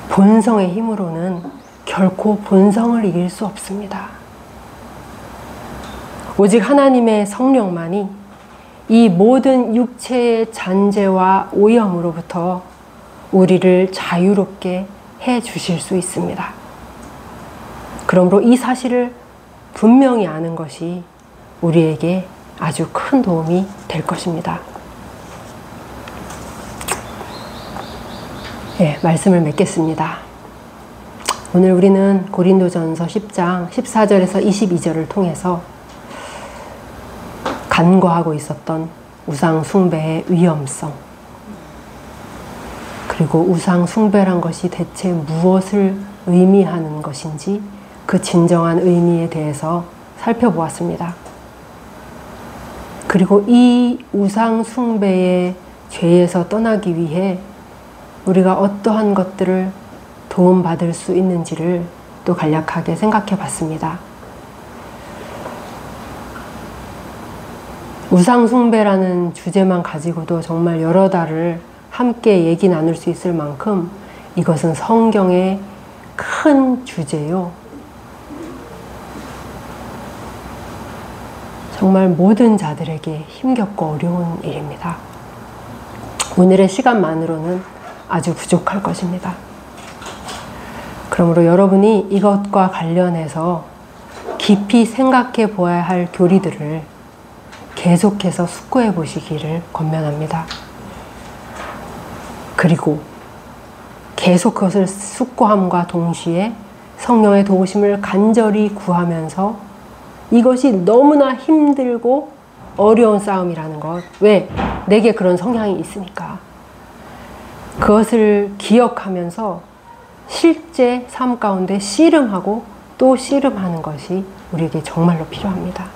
본성의 힘으로는 결코 본성을 이길 수 없습니다. 오직 하나님의 성령만이 이 모든 육체의 잔재와 오염으로부터 우리를 자유롭게 해 주실 수 있습니다. 그러므로 이 사실을 분명히 아는 것이 우리에게 아주 큰 도움이 될 것입니다. 예, 말씀을 맺겠습니다. 오늘 우리는 고린도전서 10장 14절에서 22절을 통해서 간과하고 있었던 우상 숭배의 위험성, 그리고 우상 숭배란 것이 대체 무엇을 의미하는 것인지 그 진정한 의미에 대해서 살펴보았습니다. 그리고 이 우상 숭배의 죄에서 떠나기 위해 우리가 어떠한 것들을 도움받을 수 있는지를 또 간략하게 생각해 봤습니다. 우상숭배라는 주제만 가지고도 정말 여러 달을 함께 얘기 나눌 수 있을 만큼 이것은 성경의 큰 주제요. 정말 모든 자들에게 힘겹고 어려운 일입니다. 오늘의 시간만으로는 아주 부족할 것입니다. 그러므로 여러분이 이것과 관련해서 깊이 생각해 보아야 할 교리들을 계속해서 숙고해 보시기를 권면합니다. 그리고 계속 그것을 숙고함과 동시에 성령의 도우심을 간절히 구하면서 이것이 너무나 힘들고 어려운 싸움이라는 것. 왜? 내게 그런 성향이 있으니까. 그것을 기억하면서 실제 삶 가운데 씨름하고 또 씨름하는 것이 우리에게 정말로 필요합니다.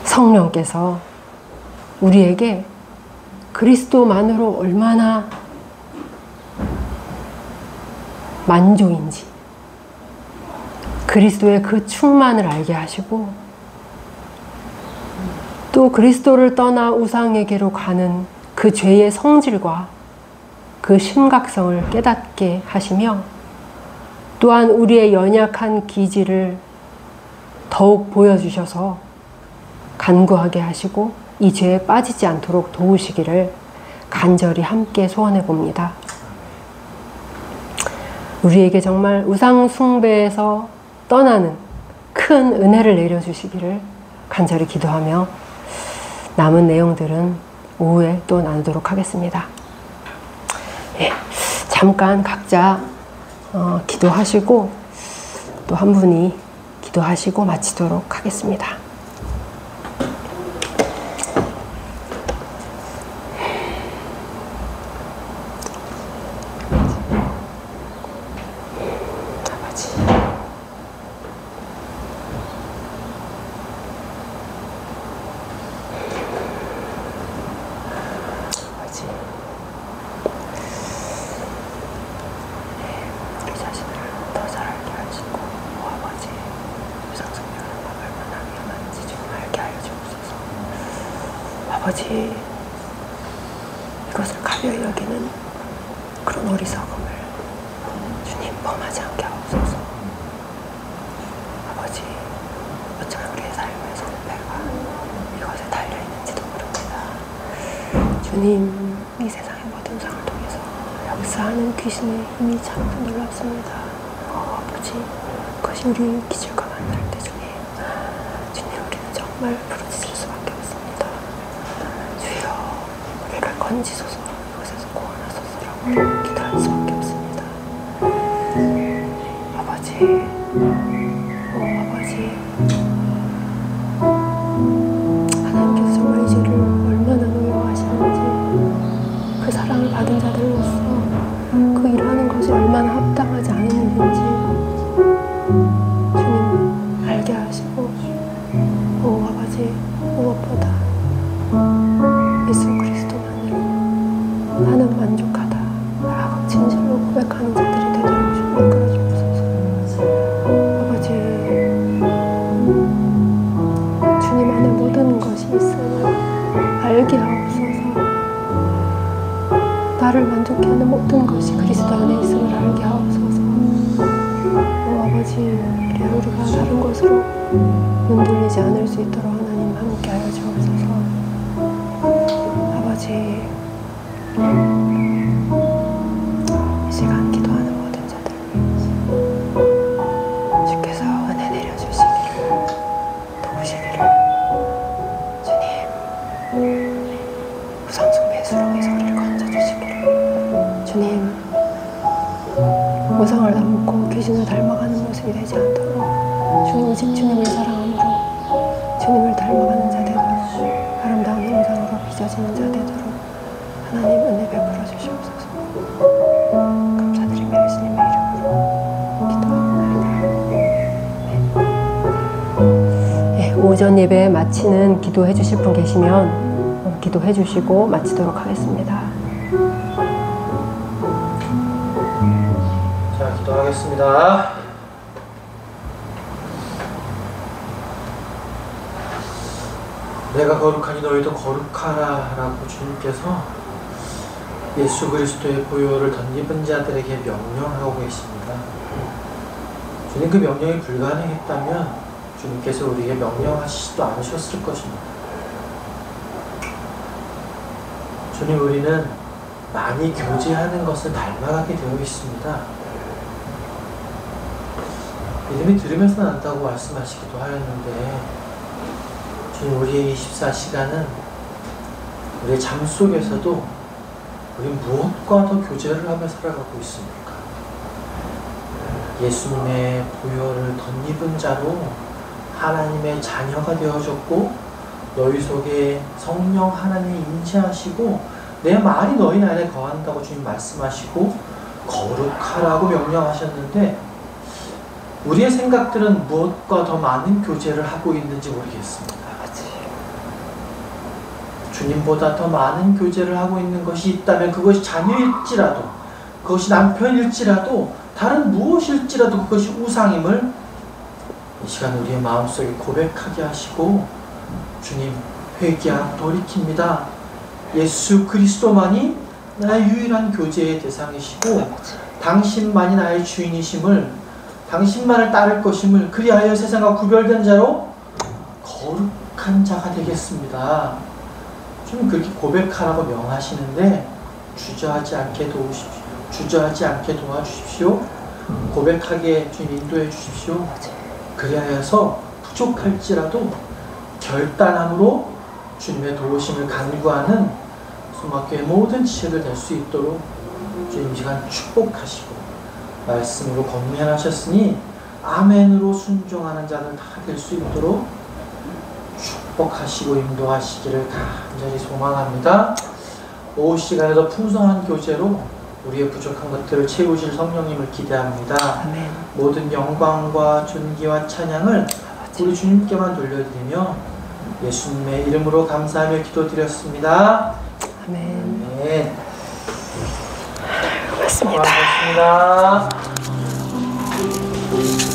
성령께서 우리에게 그리스도만으로 얼마나 만족인지, 그리스도의 그 충만을 알게 하시고, 또 그리스도를 떠나 우상에게로 가는 그 죄의 성질과 그 심각성을 깨닫게 하시며, 또한 우리의 연약한 기질을 더욱 보여주셔서 간구하게 하시고 이 죄에 빠지지 않도록 도우시기를 간절히 함께 소원해 봅니다. 우리에게 정말 우상 숭배에서 떠나는 큰 은혜를 내려주시기를 간절히 기도하며 남은 내용들은 오후에 또 나누도록 하겠습니다. 예, 잠깐 각자 기도하시고 또 한 분이 기도하시고 마치도록 하겠습니다. 아버지, 이것을 가벼이 여기는 그런 어리석음을 주님 범하지 않게 하옵소서. 아버지, 어쩌면 우리의 삶의 성패가 이것에 달려있는지도 모릅니다. 주님, 이 세상의 모든 상을 통해서 역사하는 귀신의 힘이 참 놀랍습니다. 아버지, 그것이 우리 기질과 만날 때 주님, 우리는 정말 부르짖을 수밖에 없습니다. 주여, 우리를 건지소서, 이곳에서 구원하소서라고 기도할 수밖에 없습니다. 아버지, 아버지, 하나님께서 정말 이 죄를 얼마나 노여워하시는지, 그 사랑을 받은 자들로서 그 일하는 것이 얼마나 합당하지 않은 일인지 주님 알게 하시고, 아버지, 무엇보다 예수 그리스도만으로 나는 만족하다 라고 진실로 고백하는 자들이 되도록 주님 이끌어 주옵소서. 아버지, 주님 안에 모든 것이 있음을 알게 하옵소서. 나를 만족케 하는 모든 것이 그리스도 안에 있음을 알게 하옵소서. 아버지, 우리가 다른 것으로 눈돌리지 않을 수 있도록 하나님 함께 하여 주옵소서. 아버지, 이 시간 기도하는 모든 자들 주께서 은혜 내려주시기를, 도우시기를, 주님 우상숭배의 수렁에서 우리를 건져주시기를, 주님 우상을 닮고 귀신을 닮아가는 모습이 되지 않도록 주님 오직 주님을 사랑함으로 주님을 닮아가는 자 되도록, 아름다운 형상으로 빚어지는 자 되도록 하나님 은혜 베풀어 주시옵소서. 감사드리며 예수님의 이름으로 기도합니다. 네, 오전 예배 마치는 기도해 주실 분 계시면 기도해 주시고 마치도록 하겠습니다. 자, 기도하겠습니다. 내가 거룩하니 너희도 거룩하라 라고 주님께서 예수 그리스도의 보혈을 덧입은 자들에게 명령하고 계십니다. 주님 그 명령이 불가능했다면 주님께서 우리에게 명령하시지도 않으셨을 것입니다. 주님, 우리는 많이 교제하는 것을 닮아가게 되어 있습니다. 믿음이 들으면서 난다고 말씀하시기도 하였는데, 주님, 우리의 24시간은 우리의 삶 속에서도 우리 무엇과 더 교제를 하며 살아가고 있습니까? 예수님의 보혈을 덧입은 자로 하나님의 자녀가 되어졌고, 너희 속에 성령 하나님이 임재하시고 내 말이 너희 안에 거한다고 주님 말씀하시고 거룩하라고 명령하셨는데, 우리의 생각들은 무엇과 더 많은 교제를 하고 있는지 모르겠습니다. 주님보다 더 많은 교제를 하고 있는 것이 있다면, 그것이 자녀일지라도, 그것이 남편일지라도, 다른 무엇일지라도 그것이 우상임을 이 시간 우리의 마음속에 고백하게 하시고, 주님, 회개하고 돌이킵니다. 예수 그리스도만이 나의 유일한 교제의 대상이시고 당신만이 나의 주인이심을, 당신만을 따를 것임을, 그리하여 세상과 구별된 자로 거룩한 자가 되겠습니다. 주님, 그렇게 고백하라고 명하시는데 주저하지 않게 도우십시오. 주저하지 않게 도와주십시오. 고백하게 주님 인도해 주십시오. 그리하여서 부족할지라도 결단함으로 주님의 도우심을 간구하는 소망교회 모든 지체들 될 수 있도록 주님 이 시간 축복하시고 말씀으로 권면하셨으니 아멘으로 순종하는 자들 다 될 수 있도록 축복하시고 인도하시기를 간절히 소망합니다. 오후 시간에도 풍성한 교제로 우리의 부족한 것들을 채우실 성령님을 기대합니다. 아멘. 모든 영광과 존귀와 찬양을 우리 주님께만 돌려드리며 예수님의 이름으로 감사하며 기도드렸습니다. 아멘. 아멘. 고맙습니다. 고맙습니다.